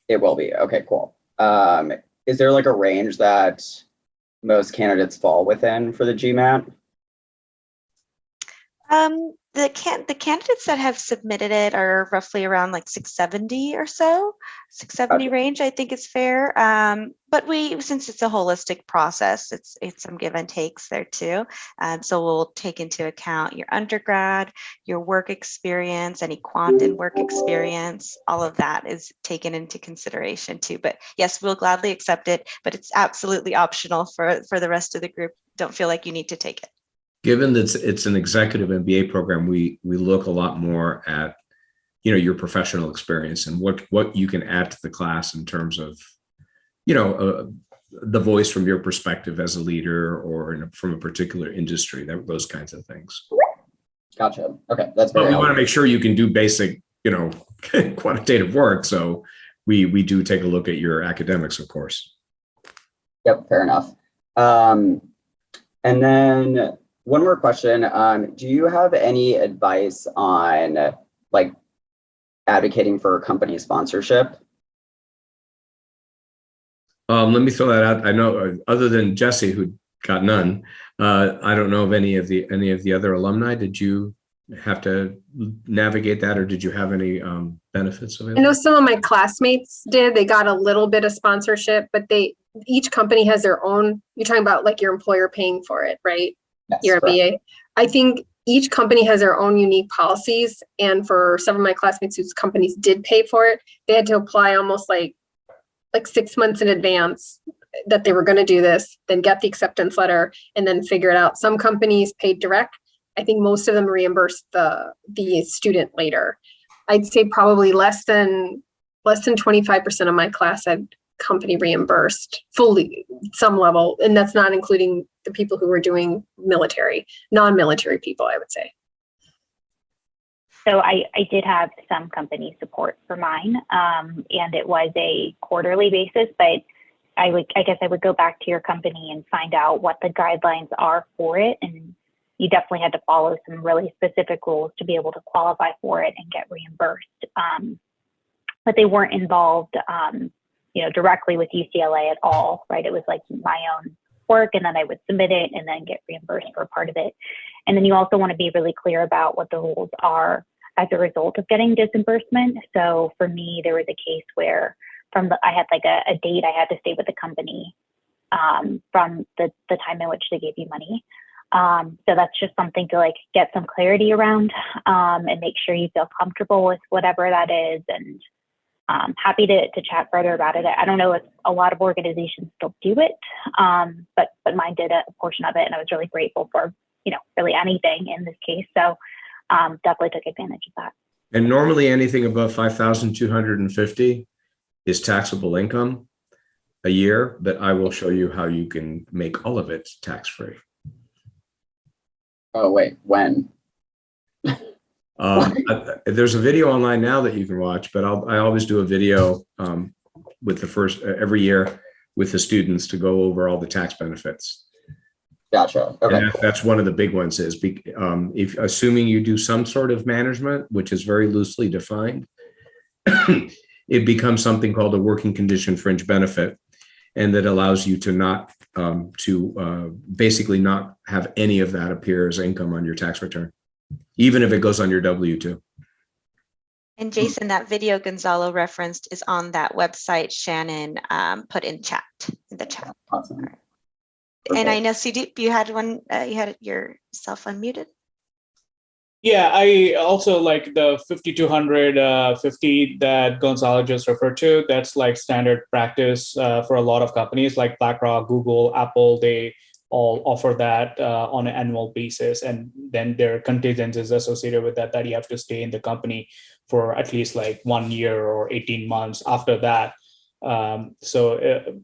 It will be. Okay, cool. Is there like a range that most candidates fall within for the GMAT? The candidates that have submitted it are roughly around like 670 or so, 670 range, I think is fair. But since it's a holistic process, it's some give and takes there too. So we'll take into account your undergrad, your work experience, any quant and work experience, all of that is taken into consideration too. But yes, we'll gladly accept it, but it's absolutely optional for the rest of the group. Don't feel like you need to take it. Given that it's an executive MBA program, we look a lot more at, your professional experience and what you can add to the class in terms of, the voice from your perspective as a leader or from a particular industry, those kinds of things. Gotcha. Okay, that's very But we helpful. want to make sure you can do basic, quantitative work. So we do take a look at your academics, of course. Yep, fair enough. And then one more question. Do you have any advice on like advocating for company sponsorship? Let me throw that out. I know other than Jesse, who got none, I don't know of any of the other alumni. Did you have to navigate that, or did you have any benefits of it? I know some of my classmates did. They got a little bit of sponsorship, but each company has their own. You're talking about like your employer paying for it, right? Yes, your MBA. I think each company has their own unique policies. And for some of my classmates whose companies did pay for it, they had to apply almost like 6 months in advance that they were going to do this, then get the acceptance letter and then figure it out. Some companies paid direct. I think most of them reimbursed the student later. I'd say probably less than 25% of my class had company reimbursed fully, some level, and that's not including the people who were doing non-military people, I would say. So I did have some company support for mine, and it was a quarterly basis, but I guess I would go back to your company and find out what the guidelines are for it. And you definitely had to follow some really specific rules to be able to qualify for it and get reimbursed. But they weren't involved, directly with UCLA at all, right? It was like my own work, and then I would submit it and then get reimbursed for a part of it. And then you also want to be really clear about what the rules are as a result of getting disbursement. So for me, there was a case where I had like a date I had to stay with the company from the time in which they gave you money. So that's just something to like get some clarity around and make sure you feel comfortable with whatever that is. And happy to chat further about it. I don't know if a lot of organizations still do it, but mine did a portion of it, and I was really grateful for, really anything in this case. So definitely took advantage of that. And normally anything above 5,250 is taxable income. a year, but I will show you how you can make all of it tax-free. Oh, wait, when? There's a video online now that you can watch, but I always do a video with the first every year with the students to go over all the tax benefits. Gotcha. Okay. And that's one of the big ones is if assuming you do some sort of management, which is very loosely defined, it becomes something called a working condition fringe benefit, and that allows you to not basically not have any of that appear as income on your tax return, even if it goes on your W-2. And Jason, that video Gonzalo referenced is on that website Shannon put in the chat. Awesome. Right. And I know Sudip, you had one, you had yourself unmuted. Yeah, I also like the 5250 that Gonzalo just referred to. That's like standard practice for a lot of companies like BlackRock, Google, Apple. They all offer that on an annual basis. And then there are contingencies associated with that you have to stay in the company for at least like 1 year or 18 months after that. And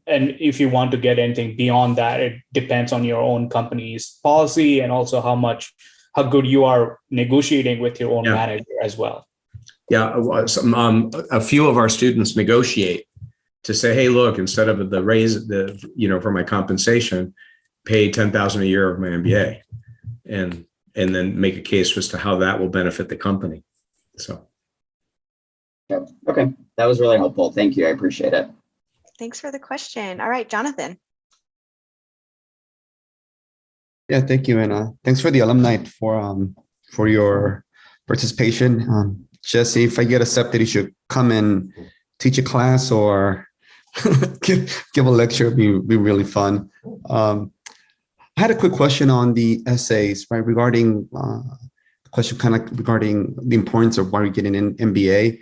if you want to get anything beyond that, it depends on your own company's policy and also how good you are negotiating with your own manager as well. Yeah, a few of our students negotiate to say, hey, look, instead of the raise, for my compensation, pay $10,000 a year of my MBA, and then make a case as to how that will benefit the company. So. Yep. Okay, that was really helpful. Thank you. I appreciate it. Thanks for the question. All right, Jonathan. Yeah, thank you, and thanks for the alumni for your participation. Jesse, if I get accepted, you should come and teach a class or give a lecture. It'd be really fun. I had a quick question on the essays, right? Regarding regarding the importance of why you're getting an MBA.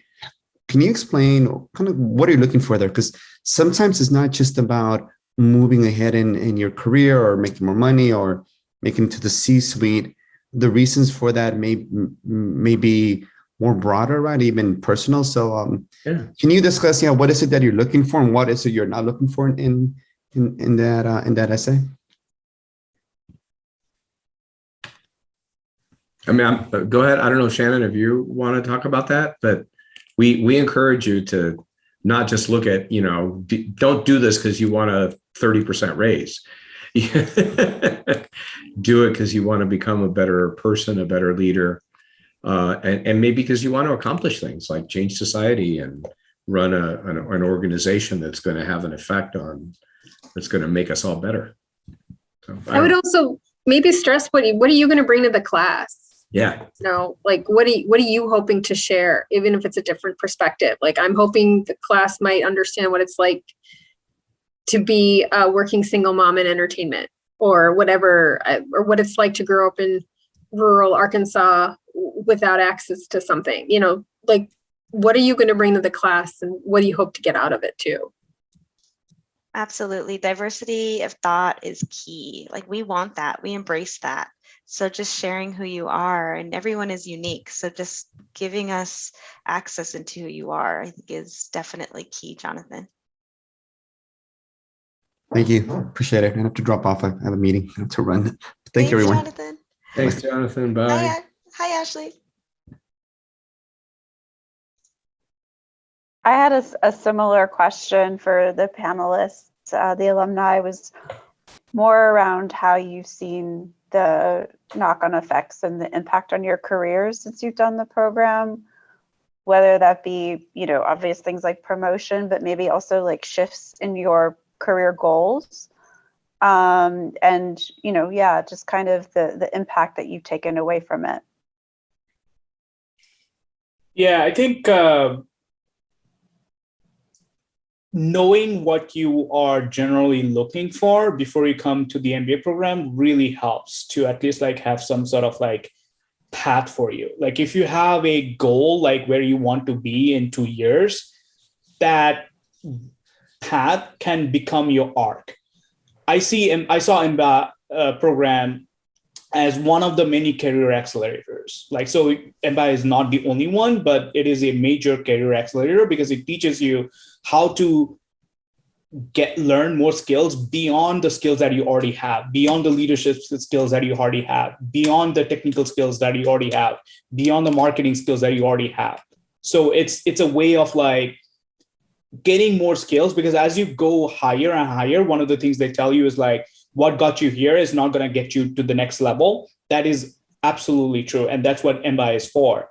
Can you explain kind of what are you looking for there? Because sometimes it's not just about moving ahead in your career or making more money or making it to the C-suite. The reasons for that may be more broader, right? Even personal. So can you discuss, what is it that you're looking for and what is it you're not looking for in that essay? I mean, go ahead. I don't know, Shannon, if you want to talk about that, but we encourage you to not just look at, don't do this because you want a 30% raise. Do it because you want to become a better person, a better leader, and maybe because you want to accomplish things like change society and run an organization that's going to have an effect that's going to make us all better. So, I would also maybe stress what are you going to bring to the class? Yeah. Like what are you hoping to share, even if it's a different perspective? Like I'm hoping the class might understand what it's like to be a working single mom in entertainment or whatever, or what it's like to grow up in rural Arkansas without access to something, like what are you going to bring to the class and what do you hope to get out of it too? Absolutely. Diversity of thought is key. Like we want that, we embrace that. So just sharing who you are, and everyone is unique. So just giving us access into who you are, I think is definitely key, Jonathan. Thank you. Appreciate it. I have to drop off. I have a meeting. I have to run. Thank you, everyone. Jonathan. Thanks, Jonathan. Bye. Hi, Ashley. I had a similar question for the panelists. The alumni was more around how you've seen the knock-on effects and the impact on your careers since you've done the program, whether that be, obvious things like promotion, but maybe also like shifts in your career goals. Just kind of the impact that you've taken away from it. Yeah, I think knowing what you are generally looking for before you come to the MBA program really helps to at least like have some sort of like path for you. Like if you have a goal, like where you want to be in 2 years, that path can become your arc. I saw EMBA program as one of the many career accelerators. Like, so EMBA is not the only one, but it is a major career accelerator because it teaches you how to learn more skills beyond the skills that you already have, beyond the leadership skills that you already have, beyond the technical skills that you already have, beyond the marketing skills that you already have. So it's a way of like getting more skills, because as you go higher and higher, one of the things they tell you is like, what got you here is not going to get you to the next level. That is absolutely true. And that's what EMBA is for.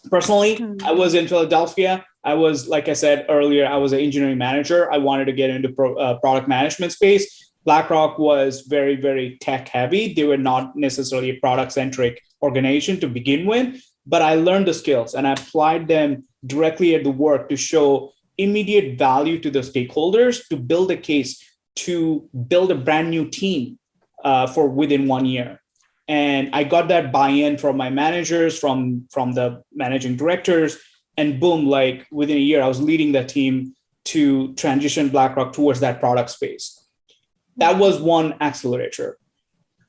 Personally, I was in Philadelphia. I was, like I said earlier, I was an engineering manager. I wanted to get into product management space. BlackRock was very, very tech heavy. They were not necessarily a product centric organization to begin with, but I learned the skills and I applied them directly at the work to show immediate value to the stakeholders, to build a case, to build a brand new team for within 1 year. And I got that buy-in from my managers, from the managing directors, and boom, like within a year, I was leading that team to transition BlackRock towards that product space. That was one accelerator.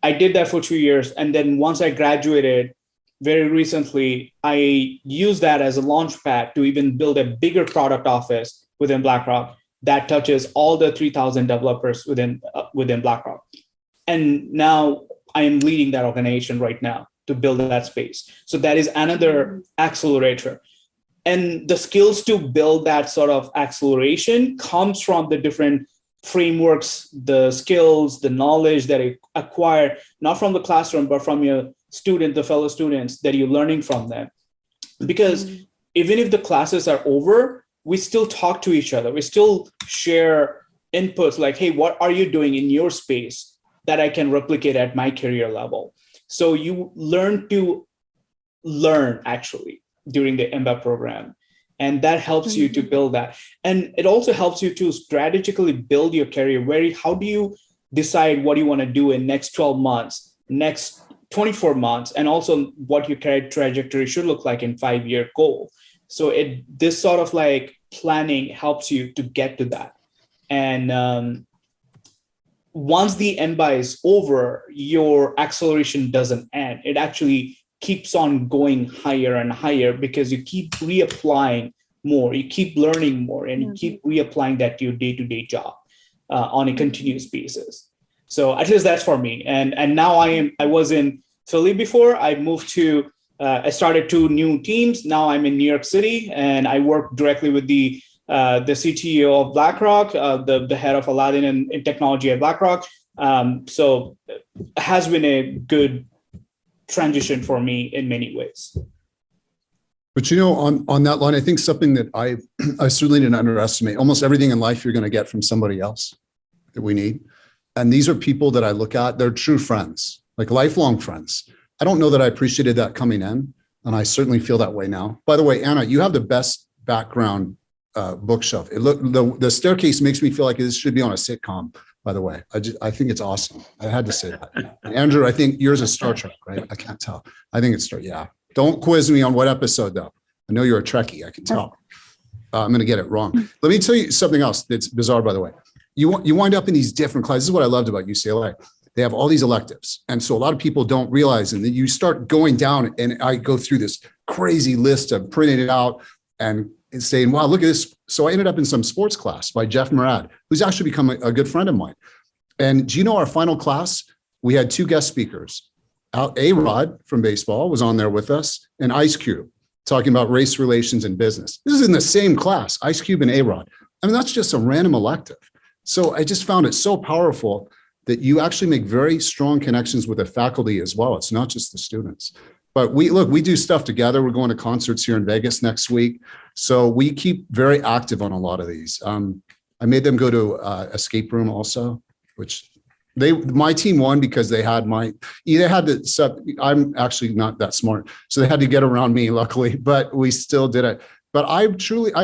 I did that for 2 years. And then once I graduated, very recently, I used that as a launch pad to even build a bigger product office within BlackRock that touches all the 3,000 developers within BlackRock. And now I am leading that organization right now to build that space. So that is another accelerator. And the skills to build that sort of acceleration comes from the different frameworks, the skills, the knowledge that you acquire, not from the classroom, but from your student, the fellow students that you're learning from them. Because even if the classes are over, we still talk to each other. We still share inputs like, hey, what are you doing in your space that I can replicate at my career level? So you learn to learn actually during the EMBA program. And that helps you to build that. And it also helps you to strategically build your career. How do you decide what you want to do in next 12 months, next 24 months, and also what your career trajectory should look like in 5-year goal. So this sort of like planning helps you to get to that. And once the EMBA is over, your acceleration doesn't end. It actually keeps on going higher and higher because you keep reapplying more, you keep learning more, and you keep reapplying that to your day-to-day job on a continuous basis. So at least that's for me. And now I was in Philly before. I moved to, I started 2 new teams. Now I'm in New York City, and I work directly with the CTO of BlackRock, the head of Aladdin and technology at BlackRock. So it has been a good transition for me in many ways. But you know, on that line, I think something that I certainly didn't underestimate. Almost everything in life you're going to get from somebody else that we need. And these are people that I look at, they're true friends, like lifelong friends. I don't know that I appreciated that coming in, and I certainly feel that way now. By the way, Anna, you have the best background bookshelf. The staircase makes me feel like this should be on a sitcom, by the way. I think it's awesome. I had to say that. And Andrew, I think yours is Star Trek, right? I can't tell. I think it's Star, yeah. Don't quiz me on what episode though. I know you're a Trekkie, I can tell. I'm going to get it wrong. Let me tell you something else that's bizarre, by the way. You wind up in these different classes. This is what I loved about UCLA. They have all these electives. And so a lot of people don't realize, and then you start going down, and I go through this crazy list of printing it out and saying, wow, look at this. So I ended up in some sports class by Jeff Murad, who's actually become a good friend of mine. And do you know our final class? We had 2 guest speakers. A-Rod from baseball was on there with us, and Ice Cube talking about race relations in business. This is in the same class, Ice Cube and A-Rod. I mean, that's just a random elective. So I just found it so powerful that you actually make very strong connections with the faculty as well. It's not just the students. But we do stuff together. We're going to concerts here in Vegas next week. So we keep very active on a lot of these. I made them go to escape room also, which my team won because they had I'm actually not that smart. So they had to get around me, luckily, but we still did it. But I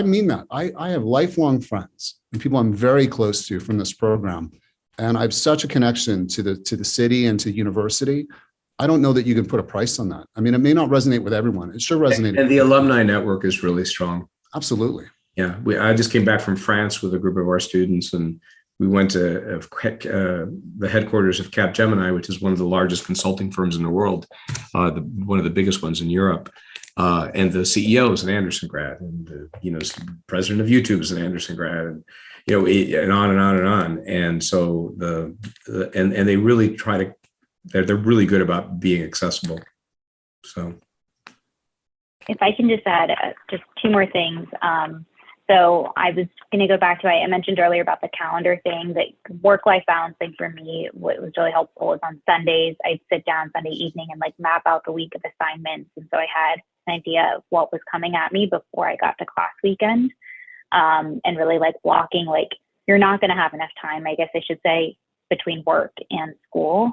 mean that. I have lifelong friends and people I'm very close to from this program. And I have such a connection to the city and to university. I don't know that you can put a price on that. I mean, it may not resonate with everyone. It sure resonated. And the alumni network is really strong. Absolutely. Yeah. I just came back from France with a group of our students, and we went to the headquarters of Capgemini, which is one of the largest consulting firms in the world, one of the biggest ones in Europe. And the CEO is an Anderson grad, and the president of YouTube is an Anderson grad. And and on and on and on. And so and they really try to, they're really good about being accessible. So. If I can just add just two more things. So I was going to go back to, I mentioned earlier about the calendar thing, that work-life balance thing for me, what was really helpful is on Sundays, I'd sit down Sunday evening and like map out the week of assignments. And so I had an idea of what was coming at me before I got to class weekend, and really like blocking, like you're not going to have enough time, I guess I should say, between work and school.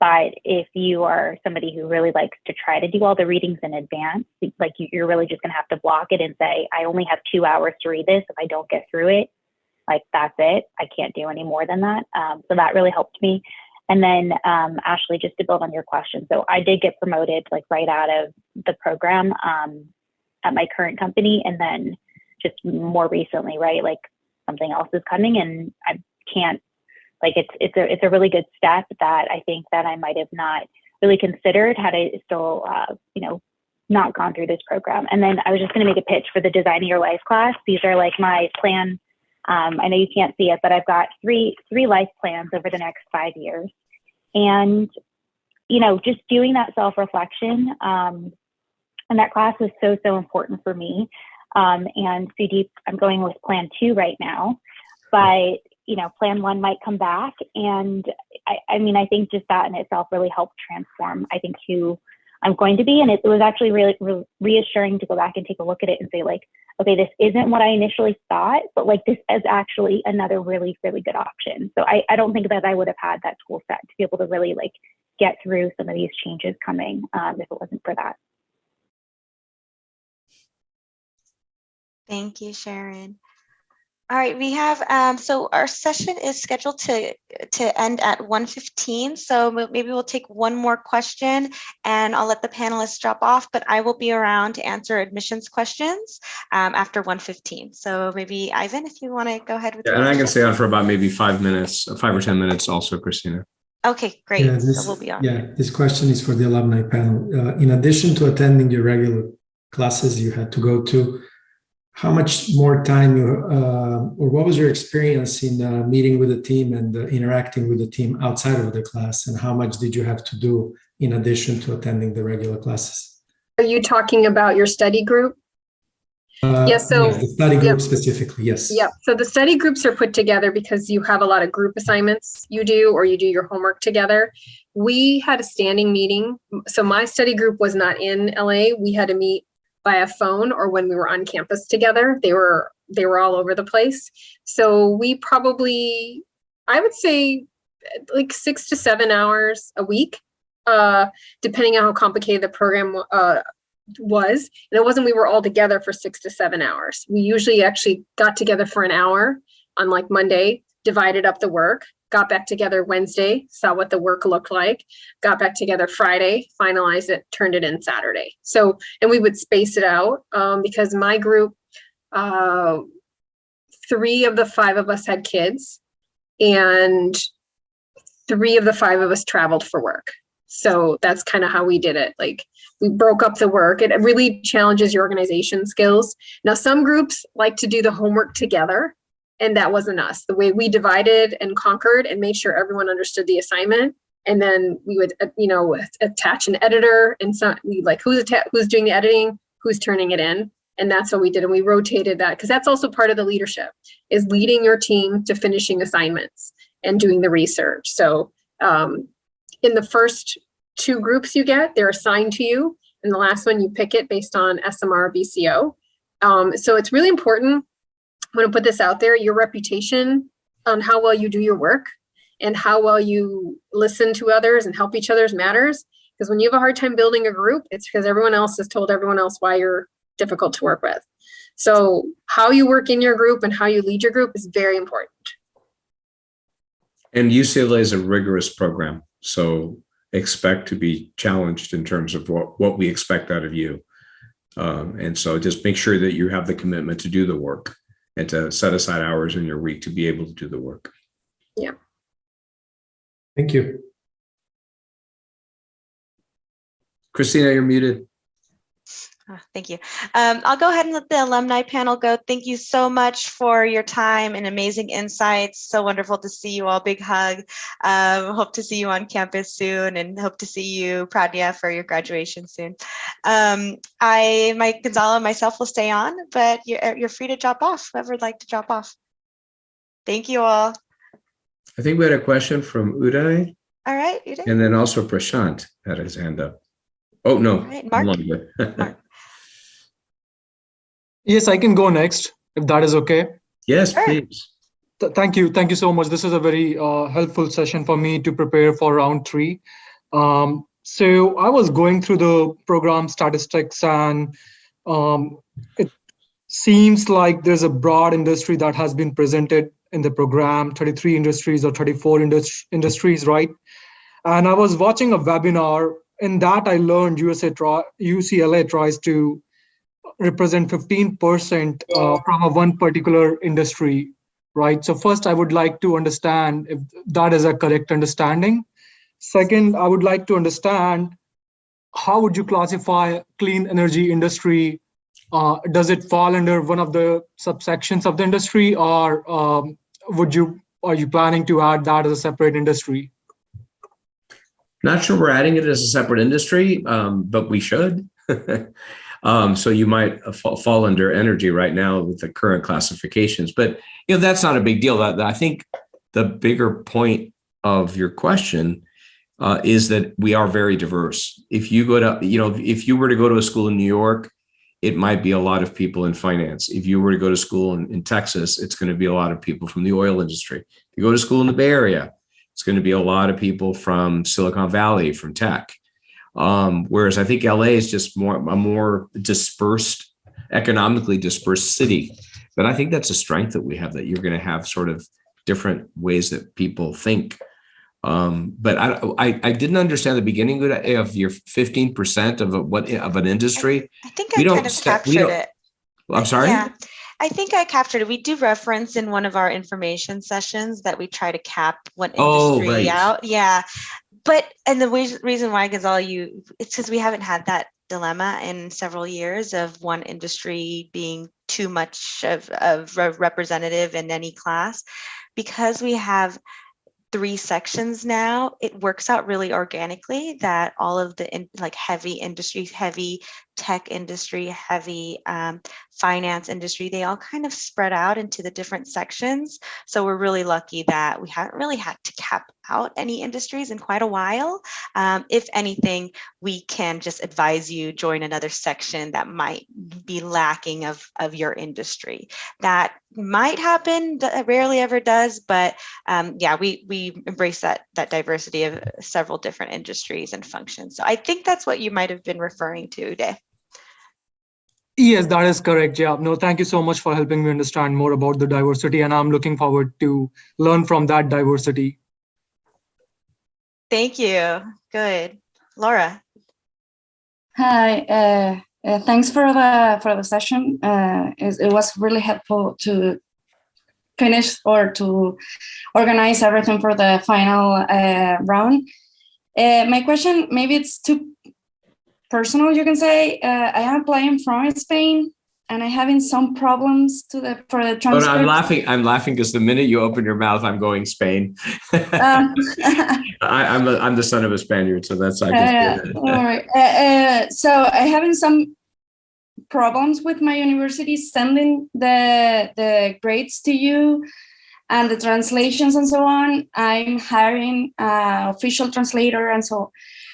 But if you are somebody who really likes to try to do all the readings in advance, like you're really just going to have to block it and say, I only have 2 hours to read this. If I don't get through it, like that's it. I can't do any more than that. So that really helped me. And then Ashley, just to build on your question. So I did get promoted like right out of the program at my current company. And then just more recently, right, like something else is coming and I can't, like it's a really good step that I think that I might have not really considered had I still, not gone through this program. And then I was just going to make a pitch for the Designing Your Life class. These are like my plan. I know you can't see it, but I've got three life plans over the next 5 years. And, just doing that self-reflection, and that class was so important for me. And Sudip, I'm going with plan 2 right now, but plan 1 might come back. And I think just that in itself really helped transform, I think, who I'm going to be. And it was actually really reassuring to go back and take a look at it and say like, okay, this isn't what I initially thought, but like this is actually another really, really good option. So I don't think that I would have had that tool set to be able to really like get through some of these changes coming if it wasn't for that. Thank you, Sharon. All right, we have, so our session is scheduled to end at 1:15. So maybe we'll take one more question and I'll let the panelists drop off, but I will be around to answer admissions questions after 1:15. So maybe Ivan, if you want to go ahead with your And I can question. stay on for about maybe 5 minutes, 5 or 10 minutes also, Christina. Okay, great. Yeah, So we'll be on. Yeah, this question is for the alumni panel. In addition to attending your regular classes you had to go to, how much more time or what was your experience in meeting with the team and interacting with the team outside of the class, and how much did you have to do in addition to attending the regular classes? Are you talking about your study group? Yes, so the study group specifically, yes. Yeah, so the study groups are put together because you have a lot of group assignments you do, or you do your homework together. We had a standing meeting. So my study group was not in LA. We had to meet via phone or when we were on campus together. They were all over the place. So we probably, I would say like 6 to 7 hours a week, depending on how complicated the program was. And it wasn't we were all together for 6 to 7 hours. We usually actually got together for an hour on like Monday, divided up the work, got back together Wednesday, saw what the work looked like, got back together Friday, finalized it, turned it in Saturday. So, and we would space it out because my group, 3 of the 5 of us had kids and 3 of the 5 of us traveled for work. So that's kind of how we did it. Like we broke up the work. It really challenges your organization skills. Now, some groups like to do the homework together. And that wasn't us. The way we divided and conquered and made sure everyone understood the assignment. And then we would, attach an editor and we like who's doing the editing, who's turning it in. And that's what we did. And we rotated that because that's also part of the leadership is leading your team to finishing assignments and doing the research. So in the first 2 groups you get, they're assigned to you. And the last one, you pick it based on SMR BCO. So it's really important. I'm going to put this out there, your reputation on how well you do your work and how well you listen to others and help each other matters. Because when you have a hard time building a group, it's because everyone else has told everyone else why you're difficult to work with. So how you work in your group and how you lead your group is very important. And UCLA is a rigorous program. So expect to be challenged in terms of what we expect out of you. And so just make sure that you have the commitment to do the work and to set aside hours in your week to be able to do the work. Yeah. Thank you. Christina, you're muted. Thank you. I'll go ahead and let the alumni panel go. Thank you so much for your time and amazing insights. So wonderful to see you all. Big hug. Hope to see you on campus soon, and hope to see you, Pradnya, for your graduation soon. Gonzalo and myself will stay on, but you're free to drop off, whoever would like to drop off. Thank you all. I think we had a question from Uday. All right, Uday. And then also Prashant had his hand up. Oh, no. All right, Mark. Mark. Yes, I can go next, if that is okay. Yes, please. Thank you. Thank you so much. This is a very helpful session for me to prepare for round 3. So I was going through the program statistics, and it seems like there's a broad industry that has been presented in the program, 33 industries or 34 industries, right? And I was watching a webinar. In that, I learned UCLA tries to represent 15% from one particular industry, right? So first, I would like to understand if that is a correct understanding. Second, I would like to understand how would you classify clean energy industry? Does it fall under one of the subsections of the industry, or are you planning to add that as a separate industry? Not sure we're adding it as a separate industry, but we should. So you might fall under energy right now with the current classifications, but that's not a big deal. I think the bigger point of your question is that we are very diverse. If you go to, if you were to go to a school in New York, it might be a lot of people in finance. If you were to go to school in Texas, it's going to be a lot of people from the oil industry. If you go to school in the Bay Area, it's going to be a lot of people from Silicon Valley, from tech. Whereas I think LA is just a more dispersed, economically dispersed city. But I think that's a strength that we have, that you're going to have sort of different ways that people think. But I didn't understand the beginning of your 15% of an industry. I think I kind of captured it. I'm sorry? Yeah, I think I captured it. We do reference in one of our information sessions that we try to cap one industry out. Yeah. And the reason why, Gonzalo, it's because we haven't had that dilemma in several years of one industry being too much of representative in any class. Because we have 3 sections now, it works out really organically that all of the heavy industries, heavy tech industry, heavy finance industry, they all kind of spread out into the different sections. So we're really lucky that we haven't really had to cap out any industries in quite a while. If anything, we can just advise you join another section that might be lacking of your industry. That might happen, rarely ever does, but yeah, we embrace that diversity of several different industries and functions. So I think that's what you might have been referring to, Uday. Yes, that is correct. Yeah. No, thank you so much for helping me understand more about the diversity, and I'm looking forward to learn from that diversity. Thank you. Good. Laura. Hi. Thanks for the session. It was really helpful to finish or to organize everything for the final round. My question, maybe it's too personal, you can say. I am applying from Spain, and I'm having some problems for the transcript. Oh, no, I'm laughing because the minute you open your mouth, I'm going Spain. I'm the son of a Spaniard, so that's all right. So I'm having some problems with my university sending the grades to you and the translations and so on. I'm hiring an official translator and so on.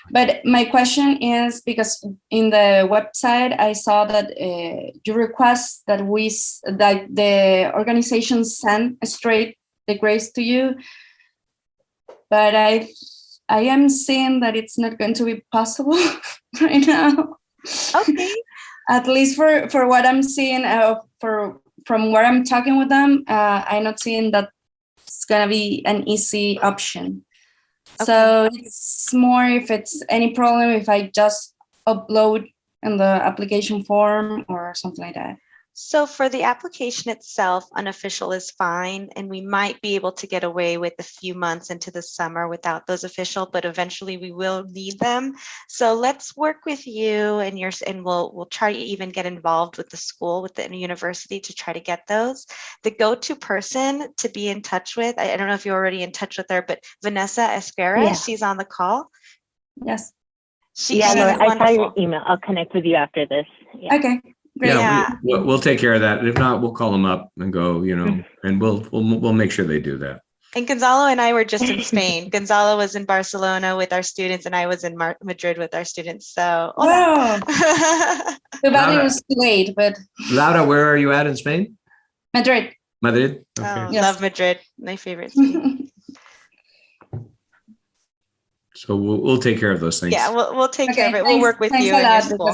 But my question is, because in the website I saw that you request that the organization send straight the grades to you, but I am seeing that it's not going to be possible right now. Okay. At least for what I'm seeing, from where I'm talking with them, I'm not seeing that it's gonna be an easy option. Okay. So it's more if it's any problem if I just upload in the application form or something like that. So for the application itself, unofficial is fine, and we might be able to get away with a few months into the summer without those official, but eventually we will need them. So let's work with you and we'll try to even get involved with the school, with the university to try to get those. The go-to person to be in touch with, I don't know if you're already in touch with her, but Vanessa Esquera, Yeah. she's on the call. Yes. Yeah, Laura, I saw your email. I'll connect with you after this. Yeah. Okay. Great. Yeah, we'll take care of that. If not, we'll call them up and go, and we'll make sure they do that. And Gonzalo and I were just in Spain. Gonzalo was in Barcelona with our students, and I was in Madrid with our students. So, wow. Too bad it was too late, but. Laura, where are you at in Spain? Madrid. Madrid? Okay. Oh, yes. Love Madrid. My favorite city. So we'll take care of those things. Yeah, we'll take care of it. We'll work with you and your school.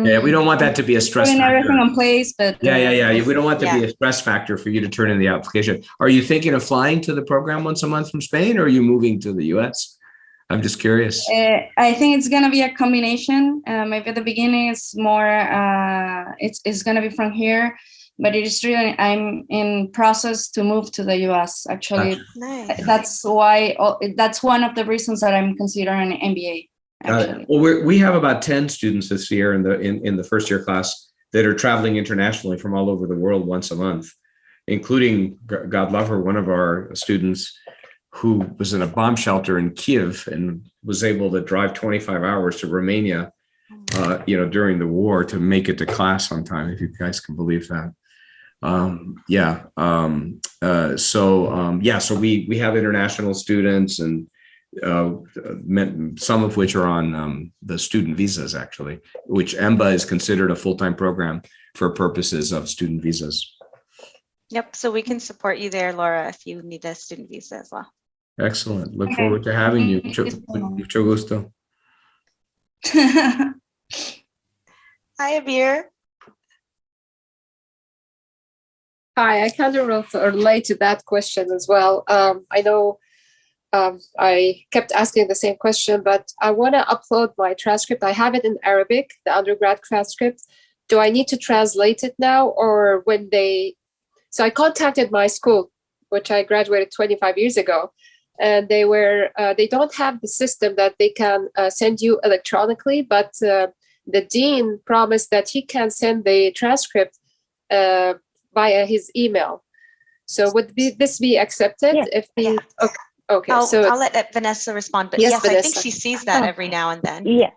Yeah, we don't want that to be a stress putting factor. everything in place, but Yeah. We don't want that to be a stress factor for you to turn in the application. Are you thinking of flying to the program once a month from Spain, or are you moving to the US? I'm just curious. I think it's gonna be a combination. Maybe at the beginning it's more. It's gonna be from here, but it is really I'm in process to move to the US. Actually, Gotcha. Nice. That's why. That's one of the reasons that I'm considering an MBA. Got it. Well, we have about 10 students this year in the first year class that are traveling internationally from all over the world once a month, including, God love her, one of our students who was in a bomb shelter in Kiev and was able to drive 25 hours to Romania, during the war to make it to class on time, if you guys can believe that. So we have international students, and some of which are on the student visas, actually, which EMBA is considered a full-time program for purposes of student visas. Yep. So we can support you there, Laura, if you need a student visa as well. Excellent. Look forward to having you. Mucho gusto. Hi, Abir. Hi, I kind of relate to that question as well. I know I kept asking the same question, but I want to upload my transcript. I have it in Arabic, the undergrad transcript. Do I need to translate it now, or when they... So I contacted my school, which I graduated 25 years ago, and they don't have the system that they can send you electronically, but the dean promised that he can send the transcript via his email. So would this be accepted? Yeah. Okay. I'll let Vanessa respond, but yes, Vanessa. I think she sees that every now and then. Yeah.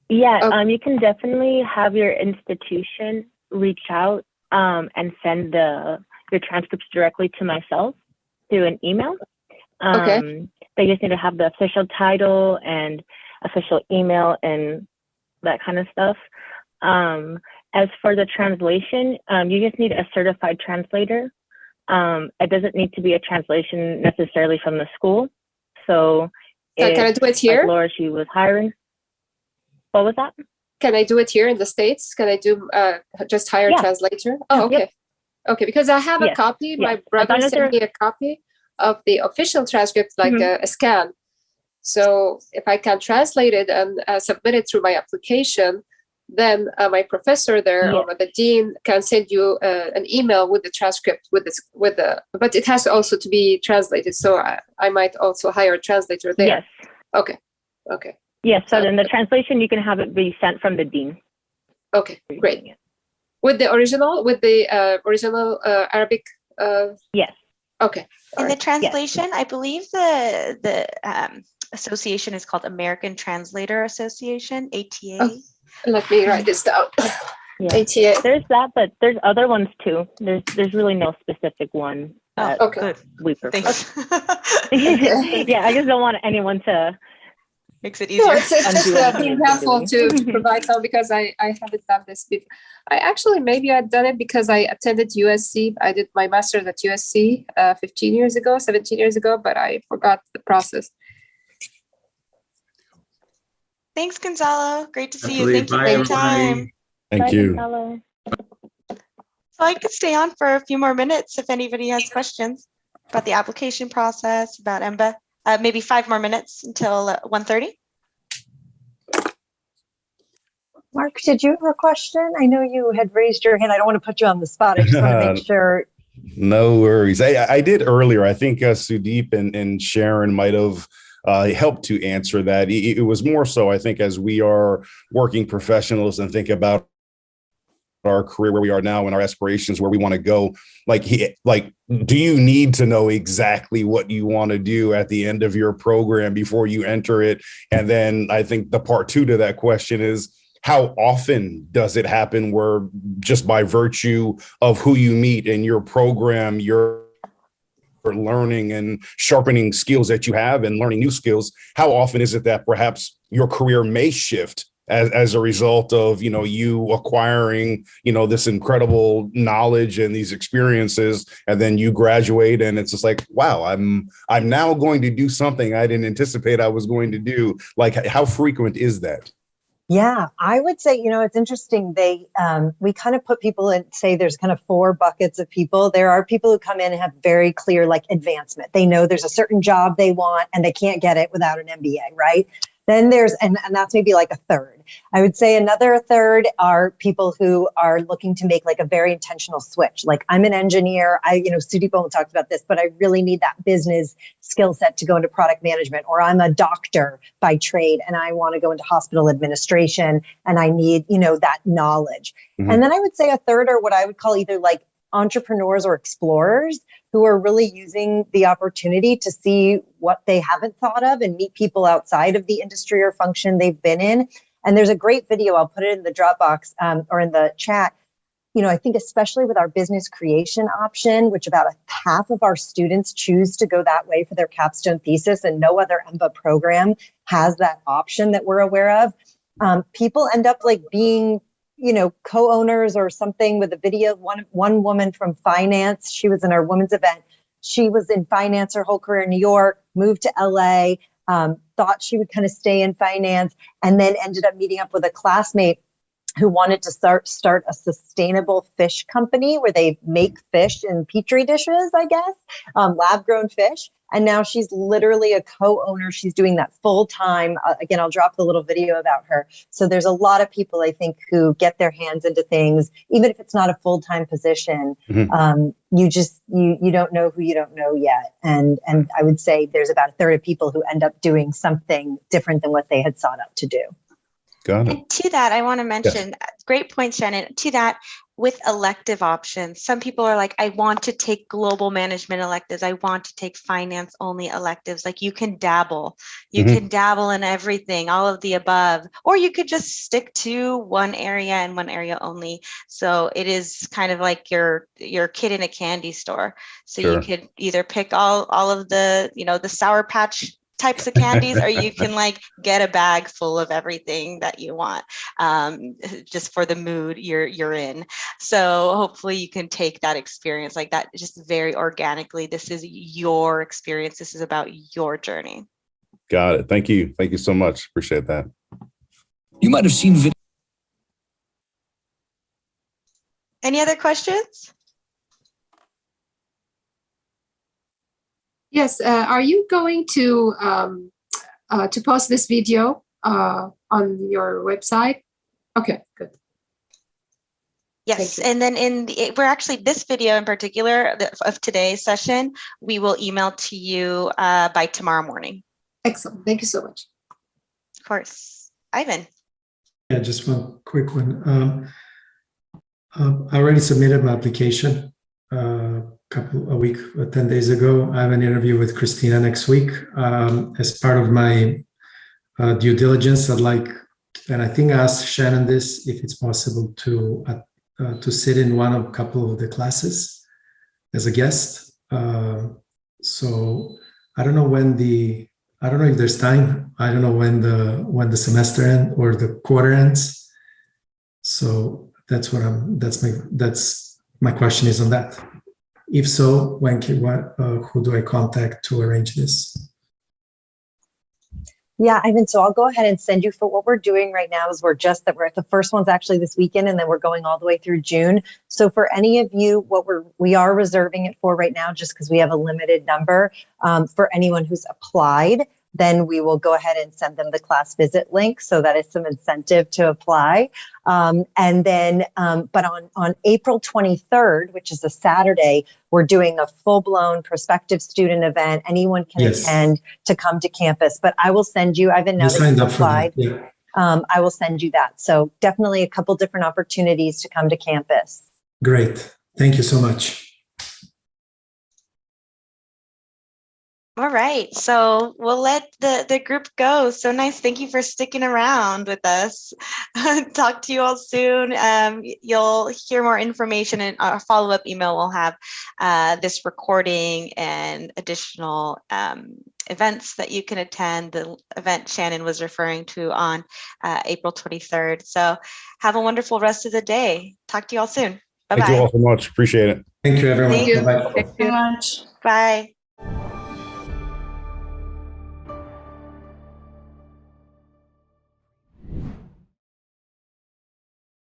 Yeah, you can definitely have your institution reach out and send your transcripts directly to myself through an email. Okay. They just need to have the official title and official email and that kind of stuff. As for the translation, you just need a certified translator. It doesn't need to be a translation necessarily from the school. So can I do it here? Like Laura, she was hiring. What was that? Can I do it here in the States? Can I do just hire a translator? Oh, okay. Yep. Okay, because I have a copy. My brother sent me a copy of the official transcript, like a scan. So if I can translate it and submit it through my application, then my professor there or the dean can send you an email with the transcript but it has also to be translated. So I might also hire a translator there. Yes. Okay. Yes. So then the translation, you can have it be sent from the dean. Okay, great. With the original Arabic. Yes. Okay. In the translation, I believe the association is called American Translator Association, ATA. Oh, let me write this down. Yeah. ATA. There's that, but there's other ones too. There's really no specific one. Okay. We prefer. Thanks. Yeah, I just don't want anyone to. Makes it easier. No, it's being helpful to provide some, because I haven't done this before. Maybe I've done it because I attended USC. I did my master's at USC 17 years ago, but I forgot the process. Thanks, Gonzalo. Great to see Absolutely. you. Thank you for your time. Thank you. Gonzalo. So I could stay on for a few more minutes if anybody has questions about the application process, about EMBA. Maybe 5 more minutes until 1:30. Mark, did you have a question? I know you had raised your hand. I don't want to put you on the spot. I just want to make sure. No worries. I did earlier. I think Sudeep and Sharon might have helped to answer that. It was more so, I think, as we are working professionals and think about our career where we are now and our aspirations where we want to go, like do you need to know exactly what you want to do at the end of your program before you enter it? And then I think the part two to that question is, how often does it happen where just by virtue of who you meet in your program, you're learning and sharpening skills that you have and learning new skills? How often is it that perhaps your career may shift as a result of, you acquiring, this incredible knowledge and these experiences, and then you graduate and it's just like, wow, I'm now going to do something I didn't anticipate I was going to do. Like, how frequent is that? Yeah, I would say, it's interesting. We kind of put people in, say there's kind of 4 buckets of people. There are people who come in and have very clear advancement. They know there's a certain job they want and they can't get it without an MBA, right? Then there's, and that's maybe a third. I would say another third are people who are looking to make a very intentional switch. I'm an engineer. Sudip talked about this, but I really need that business skill set to go into product management, or I'm a doctor by trade and I want to go into hospital administration and I need, that knowledge. Mm-hmm. And then I would say a third are what I would call either entrepreneurs or explorers who are really using the opportunity to see what they haven't thought of and meet people outside of the industry or function they've been in. And there's a great video, I'll put it in the Dropbox or in the chat. I think especially with our business creation option, which about half of our students choose to go that way for their capstone thesis, and no other EMBA program has that option that we're aware of. People end up being co-owners or something with a video. One woman from finance, she was in our women's event. She was in finance her whole career in New York, moved to LA, thought she would kind of stay in finance, and then ended up meeting up with a classmate who wanted to start a sustainable fish company where they make fish in petri dishes, I guess, lab-grown fish. And now she's literally a co-owner. She's doing that full time. Again, I'll drop the little video about her. So there's a lot of people, I think, who get their hands into things, even if it's not a full-time position. Mm-hmm. You don't know who you don't know yet. And I would say there's about a third of people who end up doing something different than what they had sought out to do. Got it. And to that, I want to mention, great point, Shannon. To that, with elective options, some people are like, I want to take global management electives. I want to take finance only electives. You can dabble. You can dabble in everything, all of the above, or you could just stick to one area and one area only. So it is kind of like your kid in a candy store. So you could either pick all of the, the Sour Patch types of candies, or you can get a bag full of everything that you want, just for the mood you're in. So hopefully you can take that experience like that, just very organically. This is your experience. This is about your journey. Got it. Thank you. Thank you so much. Appreciate that. You might have seen video. Any other questions? Yes, are you going to post this video on your website? Okay, good. Yes, and then we're actually, this video in particular of today's session, we will email to you by tomorrow morning. Excellent. Thank you so much. Of course. Ivan. Yeah, just one quick one. I already submitted my application. 10 days ago. I have an interview with Christina next week. As part of my due diligence, and I think I asked Sharon this, if it's possible to sit in a couple of the classes as a guest. So I don't know if there's time. I don't know when the semester ends or the quarter ends. So that's my question is on that. If so, who do I contact to arrange this? Yeah, Ivan, so I'll go ahead and send you, for what we're doing right now is we're at the first one's actually this weekend, and then we're going all the way through June. So for any of you, we are reserving it for right now, just because we have a limited number, for anyone who's applied. then we will go ahead and send them the class visit link. So that is some incentive to apply. And then, but on April 23rd, which is a Saturday, we're doing a full-blown prospective student event. Anyone can attend to come to campus, but I will send you, I've been now that you've applied. I will send you that. So definitely a couple different opportunities to come to campus. Great. Thank you so much. All right, so we'll let the group go. So nice. Thank you for sticking around with us. Talk to you all soon. You'll hear more information in our follow-up email. We'll have this recording and additional events that you can attend. The event Shannon was referring to on April 23rd. So have a wonderful rest of the day. Talk to you all soon. Bye-bye. Thank you all so much. Appreciate it. Thank you, everyone. Thank you. Bye-bye. Thank you so much. Bye.